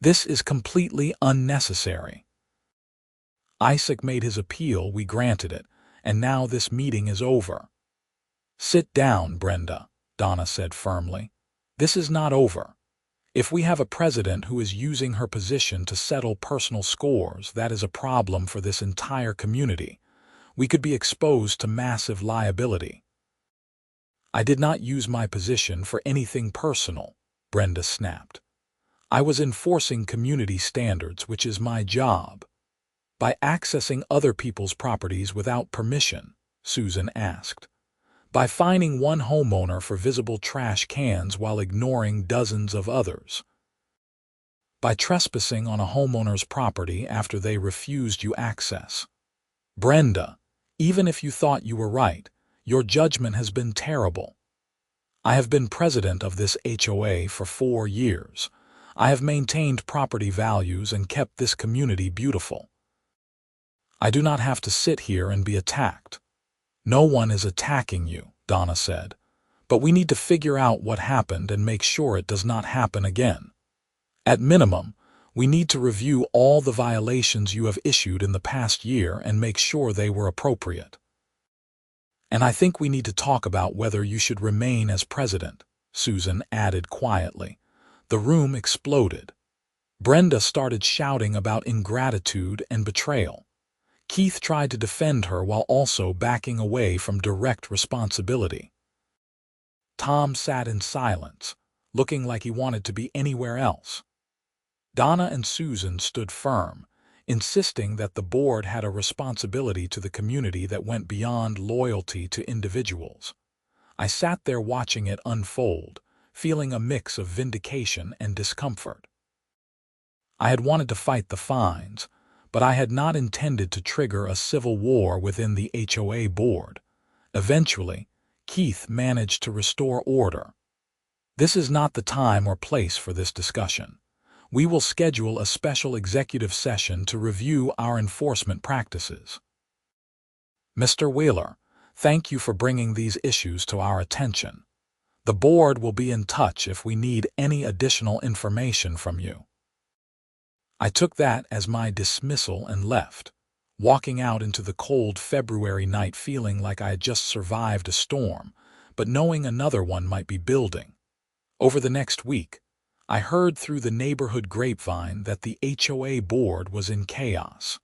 This is completely unnecessary. Isaac made his appeal, we granted it, and now this meeting is over. Sit down, Brenda, Donna said firmly. This is not over. If we have a president who is using her position to settle personal scores, that is a problem for this entire community. We could be exposed to massive liability. I did not use my position for anything personal, Brenda snapped. I was enforcing community standards, which is my job. By accessing other people's properties without permission, Susan asked. By fining one homeowner for visible trash cans while ignoring dozens of others. By trespassing on a homeowner's property after they refused you access. Brenda, even if you thought you were right, your judgment has been terrible. I have been president of this HOA for 4 years. I have maintained property values and kept this community beautiful. I do not have to sit here and be attacked. No one is attacking you, Donna said, but we need to figure out what happened and make sure it does not happen again. At minimum, we need to review all the violations you have issued in the past year and make sure they were appropriate. And I think we need to talk about whether you should remain as president, Susan added quietly. The room exploded. Brenda started shouting about ingratitude and betrayal. Keith tried to defend her while also backing away from direct responsibility. Tom sat in silence, looking like he wanted to be anywhere else. Donna and Susan stood firm, insisting that the board had a responsibility to the community that went beyond loyalty to individuals. I sat there watching it unfold, feeling a mix of vindication and discomfort. I had wanted to fight the fines, but I had not intended to trigger a civil war within the HOA board. Eventually, Keith managed to restore order. This is not the time or place for this discussion. We will schedule a special executive session to review our enforcement practices. Mr. Wheeler, thank you for bringing these issues to our attention. The board will be in touch if we need any additional information from you. I took that as my dismissal and left, walking out into the cold February night feeling like I had just survived a storm, but knowing another one might be building. Over the next week, I heard through the neighborhood grapevine that the HOA board was in chaos.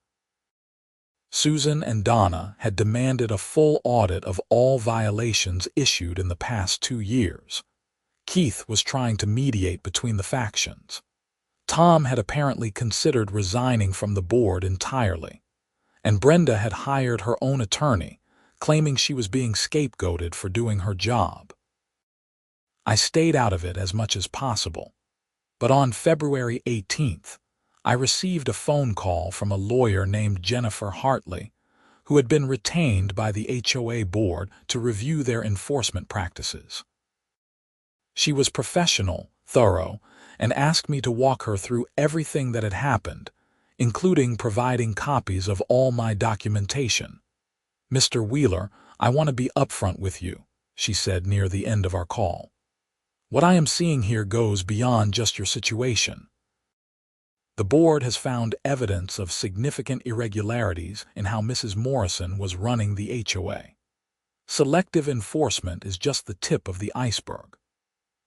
Susan and Donna had demanded a full audit of all violations issued in the past 2 years. Keith was trying to mediate between the factions. Tom had apparently considered resigning from the board entirely, and Brenda had hired her own attorney, claiming she was being scapegoated for doing her job. I stayed out of it as much as possible, but on February 18th, I received a phone call from a lawyer named Jennifer Hartley, who had been retained by the HOA board to review their enforcement practices. She was professional, thorough, and asked me to walk her through everything that had happened, including providing copies of all my documentation. Mr. Wheeler, I want to be upfront with you, she said near the end of our call. What I am seeing here goes beyond just your situation. The board has found evidence of significant irregularities in how Mrs. Morrison was running the HOA. Selective enforcement is just the tip of the iceberg.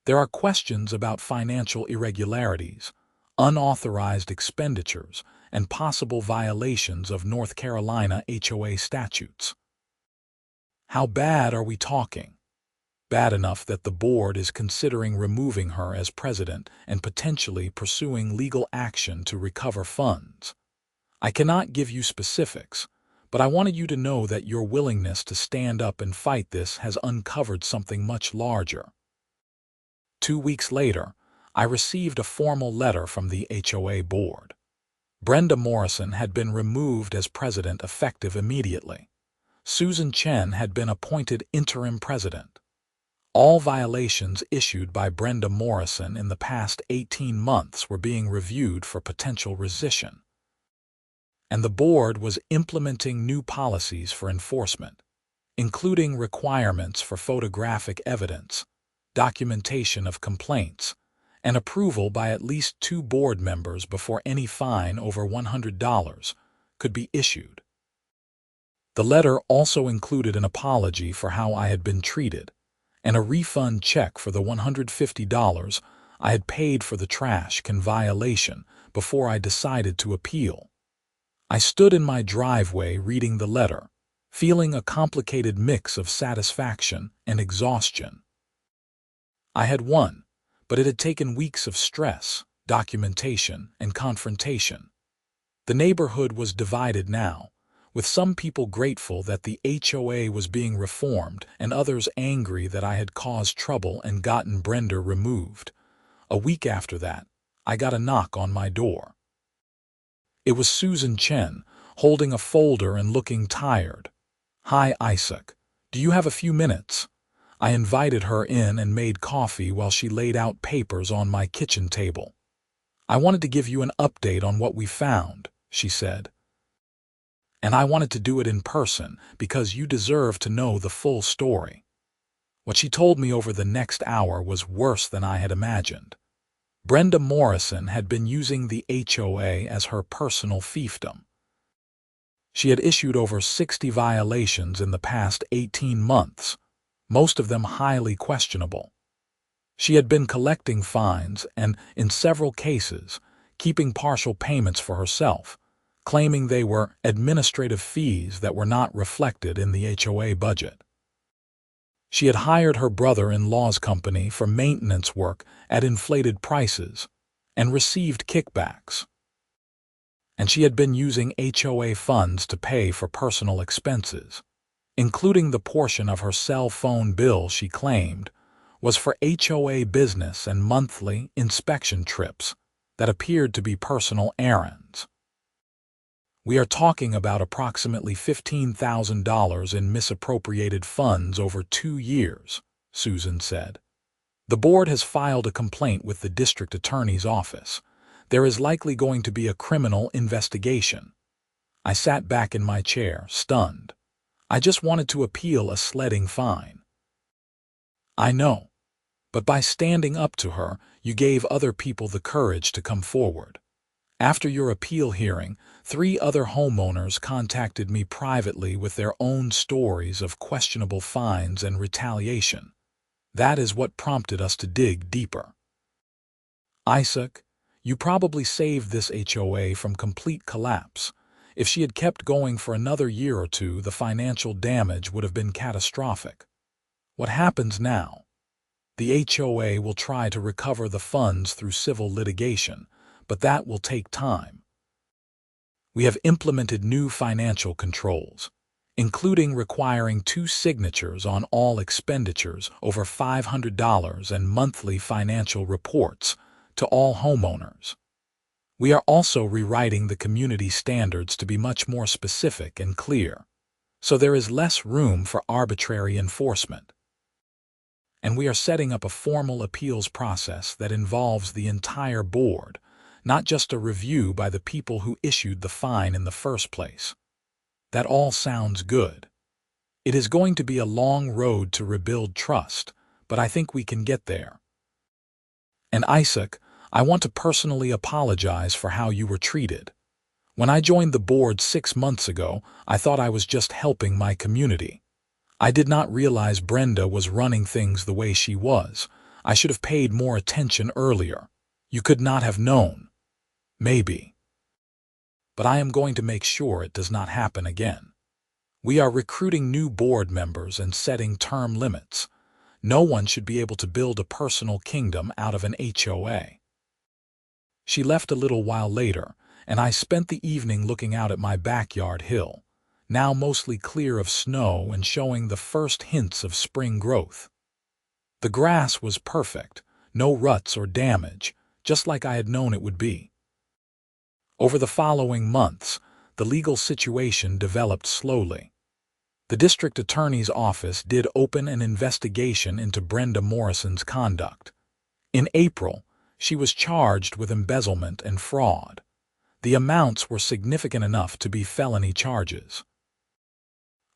There are questions about financial irregularities, unauthorized expenditures, and possible violations of North Carolina HOA statutes. How bad are we talking? Bad enough that the board is considering removing her as president and potentially pursuing legal action to recover funds. I cannot give you specifics, but I wanted you to know that your willingness to stand up and fight this has uncovered something much larger. 2 weeks later, I received a formal letter from the HOA board. Brenda Morrison had been removed as president effective immediately. Susan Chen had been appointed interim president. All violations issued by Brenda Morrison in the past 18 months were being reviewed for potential rescission. And the board was implementing new policies for enforcement, including requirements for photographic evidence, documentation of complaints, and approval by at least 2 board members before any fine over $100 could be issued. The letter also included an apology for how I had been treated and a refund check for the $150 I had paid for the trash can violation before I decided to appeal. I stood in my driveway reading the letter, feeling a complicated mix of satisfaction and exhaustion. I had won, but it had taken weeks of stress, documentation, and confrontation. The neighborhood was divided now, with some people grateful that the HOA was being reformed and others angry that I had caused trouble and gotten Brenda removed. A week after that, I got a knock on my door. It was Susan Chen, holding a folder and looking tired. "Hi, Isaac. Do you have a few minutes?" I invited her in and made coffee while she laid out papers on my kitchen table. "I wanted to give you an update on what we found," she said. "And I wanted to do it in person because you deserve to know the full story." What she told me over the next hour was worse than I had imagined. Brenda Morrison had been using the HOA as her personal fiefdom. She had issued over 60 violations in the past 18 months, most of them highly questionable. She had been collecting fines and, in several cases, keeping partial payments for herself, claiming they were administrative fees that were not reflected in the HOA budget. She had hired her brother-in-law's company for maintenance work at inflated prices and received kickbacks. And she had been using HOA funds to pay for personal expenses, including the portion of her cell phone bill she claimed was for HOA business and monthly inspection trips that appeared to be personal errands. We are talking about approximately $15,000 in misappropriated funds over 2 years, Susan said. The board has filed a complaint with the district attorney's office. There is likely going to be a criminal investigation. I sat back in my chair, stunned. I just wanted to appeal a sledding fine. I know, but by standing up to her, you gave other people the courage to come forward. After your appeal hearing, 3 other homeowners contacted me privately with their own stories of questionable fines and retaliation. That is what prompted us to dig deeper. Isaac, you probably saved this HOA from complete collapse. If she had kept going for another year or 2, the financial damage would have been catastrophic. What happens now? The HOA will try to recover the funds through civil litigation, but that will take time. We have implemented new financial controls, including requiring 2 signatures on all expenditures over $500 and monthly financial reports to all homeowners. We are also rewriting the community standards to be much more specific and clear, so there is less room for arbitrary enforcement. And we are setting up a formal appeals process that involves the entire board, not just a review by the people who issued the fine in the first place. That all sounds good. It is going to be a long road to rebuild trust, but I think we can get there. And Isaac, I want to personally apologize for how you were treated. When I joined the board 6 months ago, I thought I was just helping my community. I did not realize Brenda was running things the way she was. I should have paid more attention earlier. You could not have known. Maybe. But I am going to make sure it does not happen again. We are recruiting new board members and setting term limits. No one should be able to build a personal kingdom out of an HOA. She left a little while later, and I spent the evening looking out at my backyard hill, now mostly clear of snow and showing the first hints of spring growth. The grass was perfect, no ruts or damage, just like I had known it would be. Over the following months, the legal situation developed slowly. The district attorney's office did open an investigation into Brenda Morrison's conduct. In April, she was charged with embezzlement and fraud. The amounts were significant enough to be felony charges.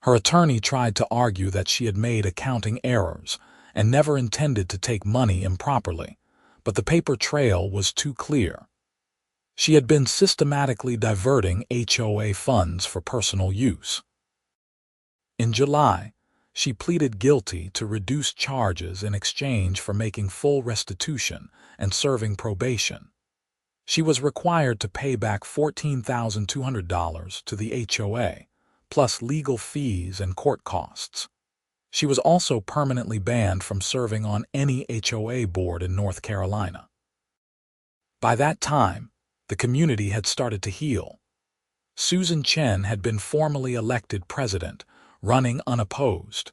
Her attorney tried to argue that she had made accounting errors and never intended to take money improperly, but the paper trail was too clear. She had been systematically diverting HOA funds for personal use. In July, she pleaded guilty to reduced charges in exchange for making full restitution and serving probation. She was required to pay back $14,200 to the HOA, plus legal fees and court costs. She was also permanently banned from serving on any HOA board in North Carolina. By that time, the community had started to heal. Susan Chen had been formally elected president, running unopposed.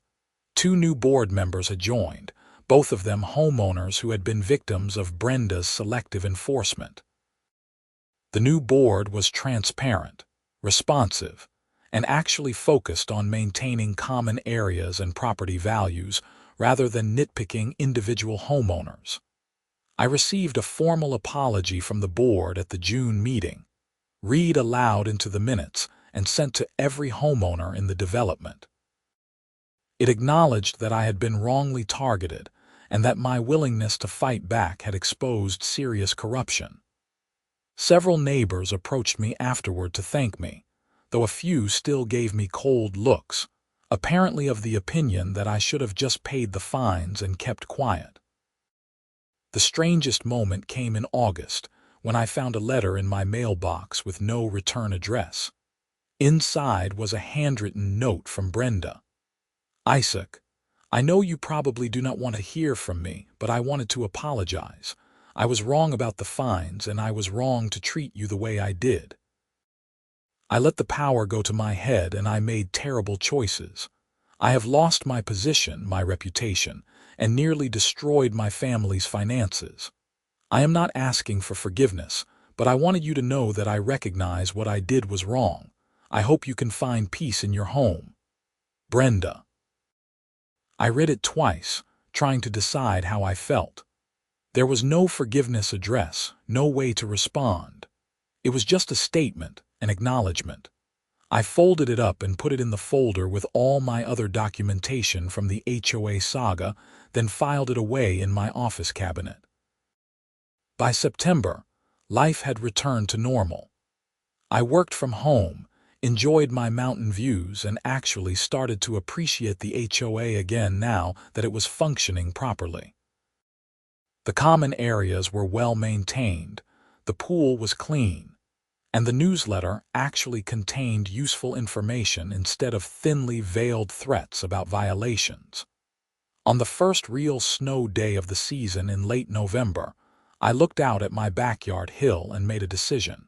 2 new board members had joined, both of them homeowners who had been victims of Brenda's selective enforcement. The new board was transparent, responsive, and actually focused on maintaining common areas and property values rather than nitpicking individual homeowners. I received a formal apology from the board at the June meeting, read aloud into the minutes, and sent to every homeowner in the development. It acknowledged that I had been wrongly targeted and that my willingness to fight back had exposed serious corruption. Several neighbors approached me afterward to thank me, though a few still gave me cold looks, apparently of the opinion that I should have just paid the fines and kept quiet. The strangest moment came in August, when I found a letter in my mailbox with no return address. Inside was a handwritten note from Brenda. Isaac, I know you probably do not want to hear from me, but I wanted to apologize. I was wrong about the fines, and I was wrong to treat you the way I did. I let the power go to my head, and I made terrible choices. I have lost my position, my reputation, and nearly destroyed my family's finances. I am not asking for forgiveness, but I wanted you to know that I recognize what I did was wrong. I hope you can find peace in your home. Brenda. I read it twice, trying to decide how I felt. There was no forgiveness address, no way to respond. It was just a statement, an acknowledgement. I folded it up and put it in the folder with all my other documentation from the HOA saga, then filed it away in my office cabinet. By September, life had returned to normal. I worked from home, enjoyed my mountain views, and actually started to appreciate the HOA again now that it was functioning properly. The common areas were well maintained, the pool was clean, and the newsletter actually contained useful information instead of thinly veiled threats about violations. On the first real snow day of the season in late November, I looked out at my backyard hill and made a decision.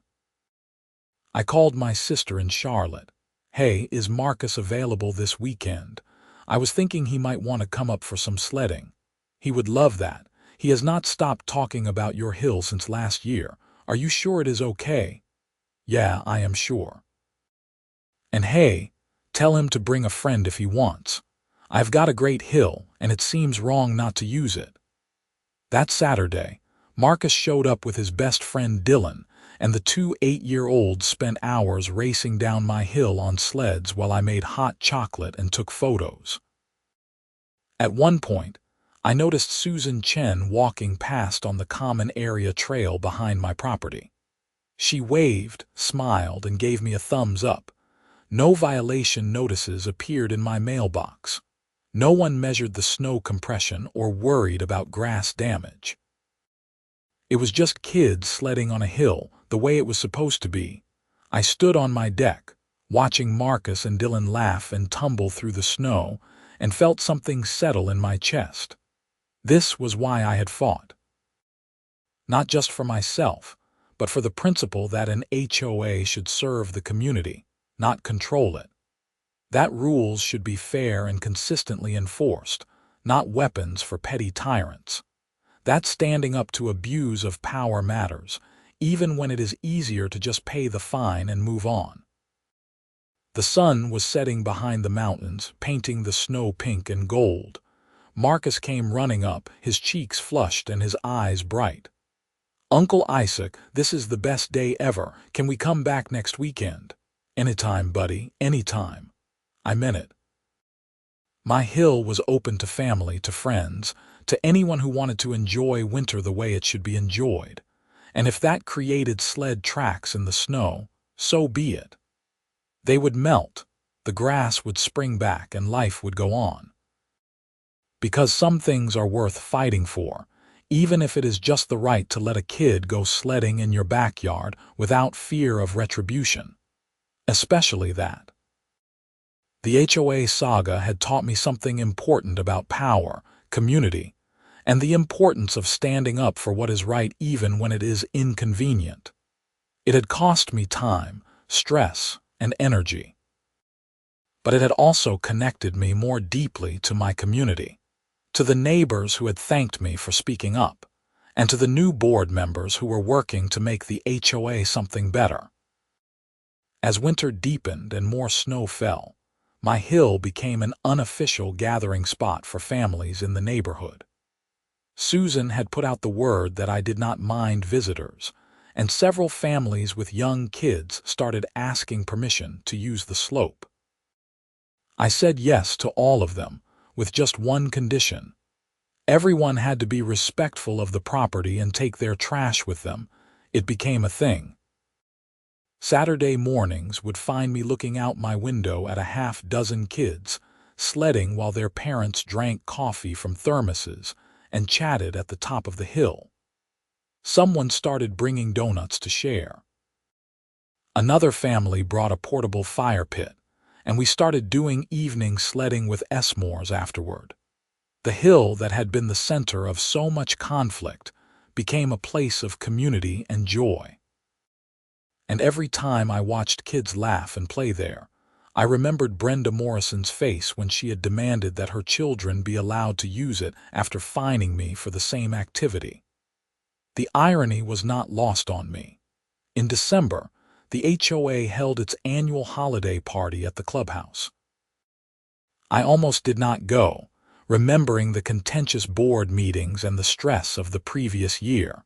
I called my sister in Charlotte. Hey, is Marcus available this weekend? I was thinking he might want to come up for some sledding. He would love that. He has not stopped talking about your hill since last year. Are you sure it is okay? Yeah, I am sure. And hey, tell him to bring a friend if he wants. I've got a great hill, and it seems wrong not to use it. That Saturday, Marcus showed up with his best friend Dylan, and the 2 8-year-olds spent hours racing down my hill on sleds while I made hot chocolate and took photos. At one point, I noticed Susan Chen walking past on the common area trail behind my property. She waved, smiled, and gave me a thumbs up. No violation notices appeared in my mailbox. No one measured the snow compression or worried about grass damage. It was just kids sledding on a hill, the way it was supposed to be. I stood on my deck, watching Marcus and Dylan laugh and tumble through the snow, and felt something settle in my chest. This was why I had fought. Not just for myself, but for the principle that an HOA should serve the community, not control it. That rules should be fair and consistently enforced, not weapons for petty tyrants. That standing up to abuse of power matters, even when it is easier to just pay the fine and move on. The sun was setting behind the mountains, painting the snow pink and gold. Marcus came running up, his cheeks flushed and his eyes bright. "Uncle Isaac, this is the best day ever. Can we come back next weekend?" "Anytime, buddy, anytime." I meant it. My hill was open to family, to friends, to anyone who wanted to enjoy winter the way it should be enjoyed. And if that created sled tracks in the snow, so be it. They would melt, the grass would spring back, and life would go on. Because some things are worth fighting for, even if it is just the right to let a kid go sledding in your backyard without fear of retribution. Especially that. The HOA saga had taught me something important about power, community, and the importance of standing up for what is right even when it is inconvenient. It had cost me time, stress, and energy. But it had also connected me more deeply to my community, to the neighbors who had thanked me for speaking up, and to the new board members who were working to make the HOA something better. As winter deepened and more snow fell, my hill became an unofficial gathering spot for families in the neighborhood. Susan had put out the word that I did not mind visitors, and several families with young kids started asking permission to use the slope. I said yes to all of them, with just one condition. Everyone had to be respectful of the property and take their trash with them. It became a thing. Saturday mornings would find me looking out my window at a half-dozen kids, sledding while their parents drank coffee from thermoses and chatted at the top of the hill. Someone started bringing donuts to share. Another family brought a portable fire pit, and we started doing evening sledding with s'mores afterward. The hill that had been the center of so much conflict became a place of community and joy. And every time I watched kids laugh and play there, I remembered Brenda Morrison's face when she had demanded that her children be allowed to use it after fining me for the same activity. The irony was not lost on me. In December, the HOA held its annual holiday party at the clubhouse. I almost did not go, remembering the contentious board meetings and the stress of the previous year.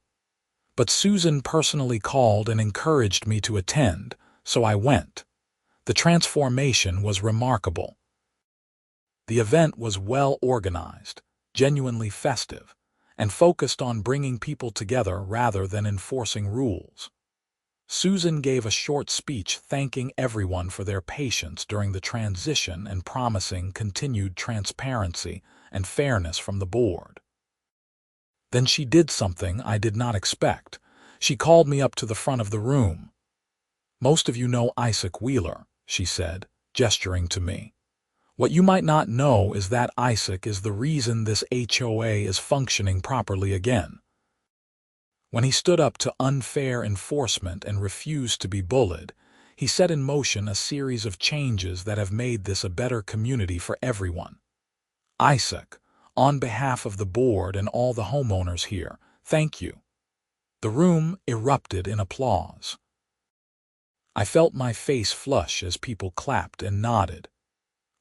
But Susan personally called and encouraged me to attend, so I went. The transformation was remarkable. The event was well organized, genuinely festive, and focused on bringing people together rather than enforcing rules. Susan gave a short speech thanking everyone for their patience during the transition and promising continued transparency and fairness from the board. Then she did something I did not expect. She called me up to the front of the room. "Most of you know Isaac Wheeler," she said, gesturing to me. "What you might not know is that Isaac is the reason this HOA is functioning properly again." When he stood up to unfair enforcement and refused to be bullied, he set in motion a series of changes that have made this a better community for everyone. "Isaac, on behalf of the board and all the homeowners here, thank you." The room erupted in applause. I felt my face flush as people clapped and nodded.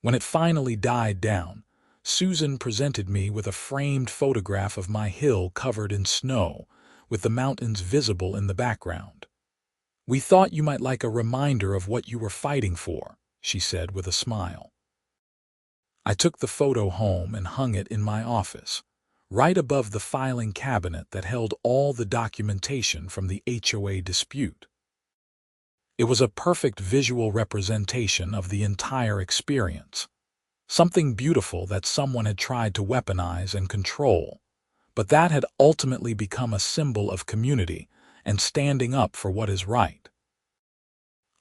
When it finally died down, Susan presented me with a framed photograph of my hill covered in snow, with the mountains visible in the background. "We thought you might like a reminder of what you were fighting for," she said with a smile. I took the photo home and hung it in my office, right above the filing cabinet that held all the documentation from the HOA dispute. It was a perfect visual representation of the entire experience, something beautiful that someone had tried to weaponize and control, but that had ultimately become a symbol of community and standing up for what is right.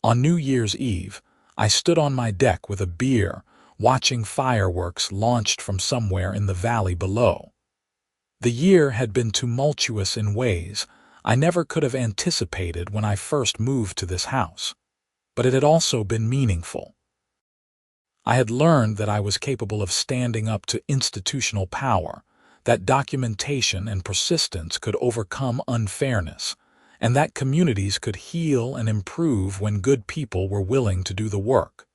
On New Year's Eve, I stood on my deck with a beer, watching fireworks launched from somewhere in the valley below. The year had been tumultuous in ways I never could have anticipated when I first moved to this house, but it had also been meaningful. I had learned that I was capable of standing up to institutional power, that documentation and persistence could overcome unfairness, and that communities could heal and improve when good people were willing to do the work.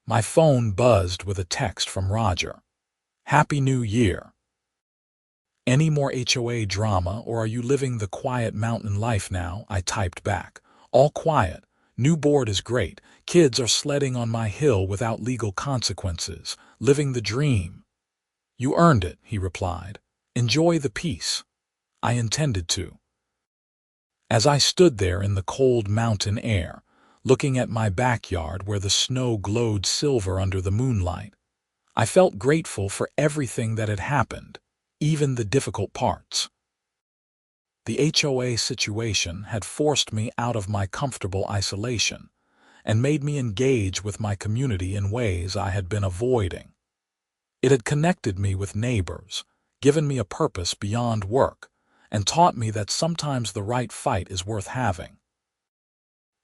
My phone buzzed with a text from Roger. "Happy New Year. Any more HOA drama, or are you living the quiet mountain life now?" I typed back. "All quiet. New board is great. Kids are sledding on my hill without legal consequences. Living the dream." "You earned it," he replied. "Enjoy the peace." I intended to. As I stood there in the cold mountain air, looking at my backyard where the snow glowed silver under the moonlight, I felt grateful for everything that had happened, even the difficult parts. The HOA situation had forced me out of my comfortable isolation and made me engage with my community in ways I had been avoiding. It had connected me with neighbors, given me a purpose beyond work, and taught me that sometimes the right fight is worth having.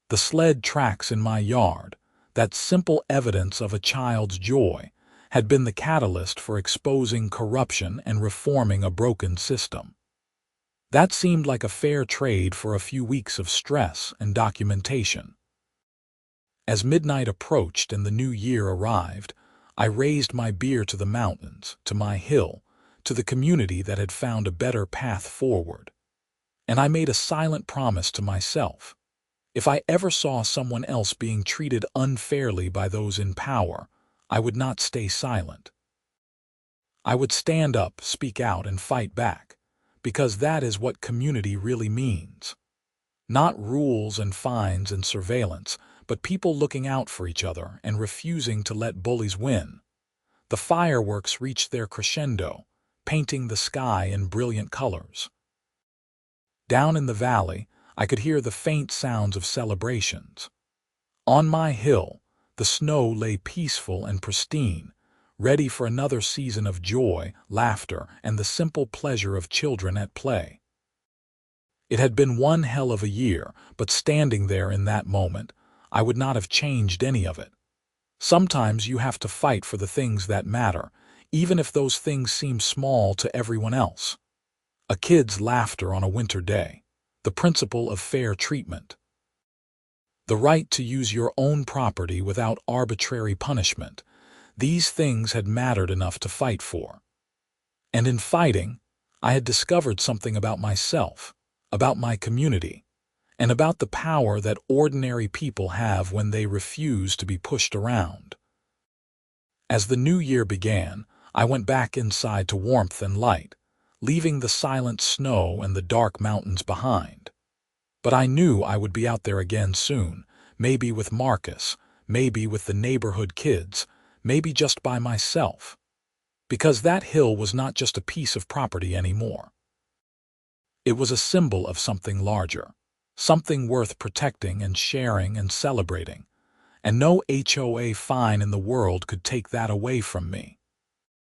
The sled tracks in my yard, that simple evidence of a child's joy, had been the catalyst for exposing corruption and reforming a broken system. That seemed like a fair trade for a few weeks of stress and documentation. As midnight approached and the new year arrived, I raised my beer to the mountains, to my hill, to the community that had found a better path forward. And I made a silent promise to myself. If I ever saw someone else being treated unfairly by those in power, I would not stay silent. I would stand up, speak out, and fight back, because that is what community really means. Not rules and fines and surveillance, but people looking out for each other and refusing to let bullies win. The fireworks reached their crescendo, painting the sky in brilliant colors. Down in the valley, I could hear the faint sounds of celebrations. On my hill, the snow lay peaceful and pristine, ready for another season of joy, laughter, and the simple pleasure of children at play. It had been one hell of a year, but standing there in that moment, I would not have changed any of it. Sometimes you have to fight for the things that matter, even if those things seem small to everyone else. A kid's laughter on a winter day, the principle of fair treatment, the right to use your own property without arbitrary punishment. These things had mattered enough to fight for. And in fighting, I had discovered something about myself, about my community, and about the power that ordinary people have when they refuse to be pushed around. As the new year began, I went back inside to warmth and light, leaving the silent snow and the dark mountains behind. But I knew I would be out there again soon, maybe with Marcus, maybe with the neighborhood kids, maybe just by myself. Because that hill was not just a piece of property anymore. It was a symbol of something larger, something worth protecting and sharing and celebrating, and no HOA fine in the world could take that away from me.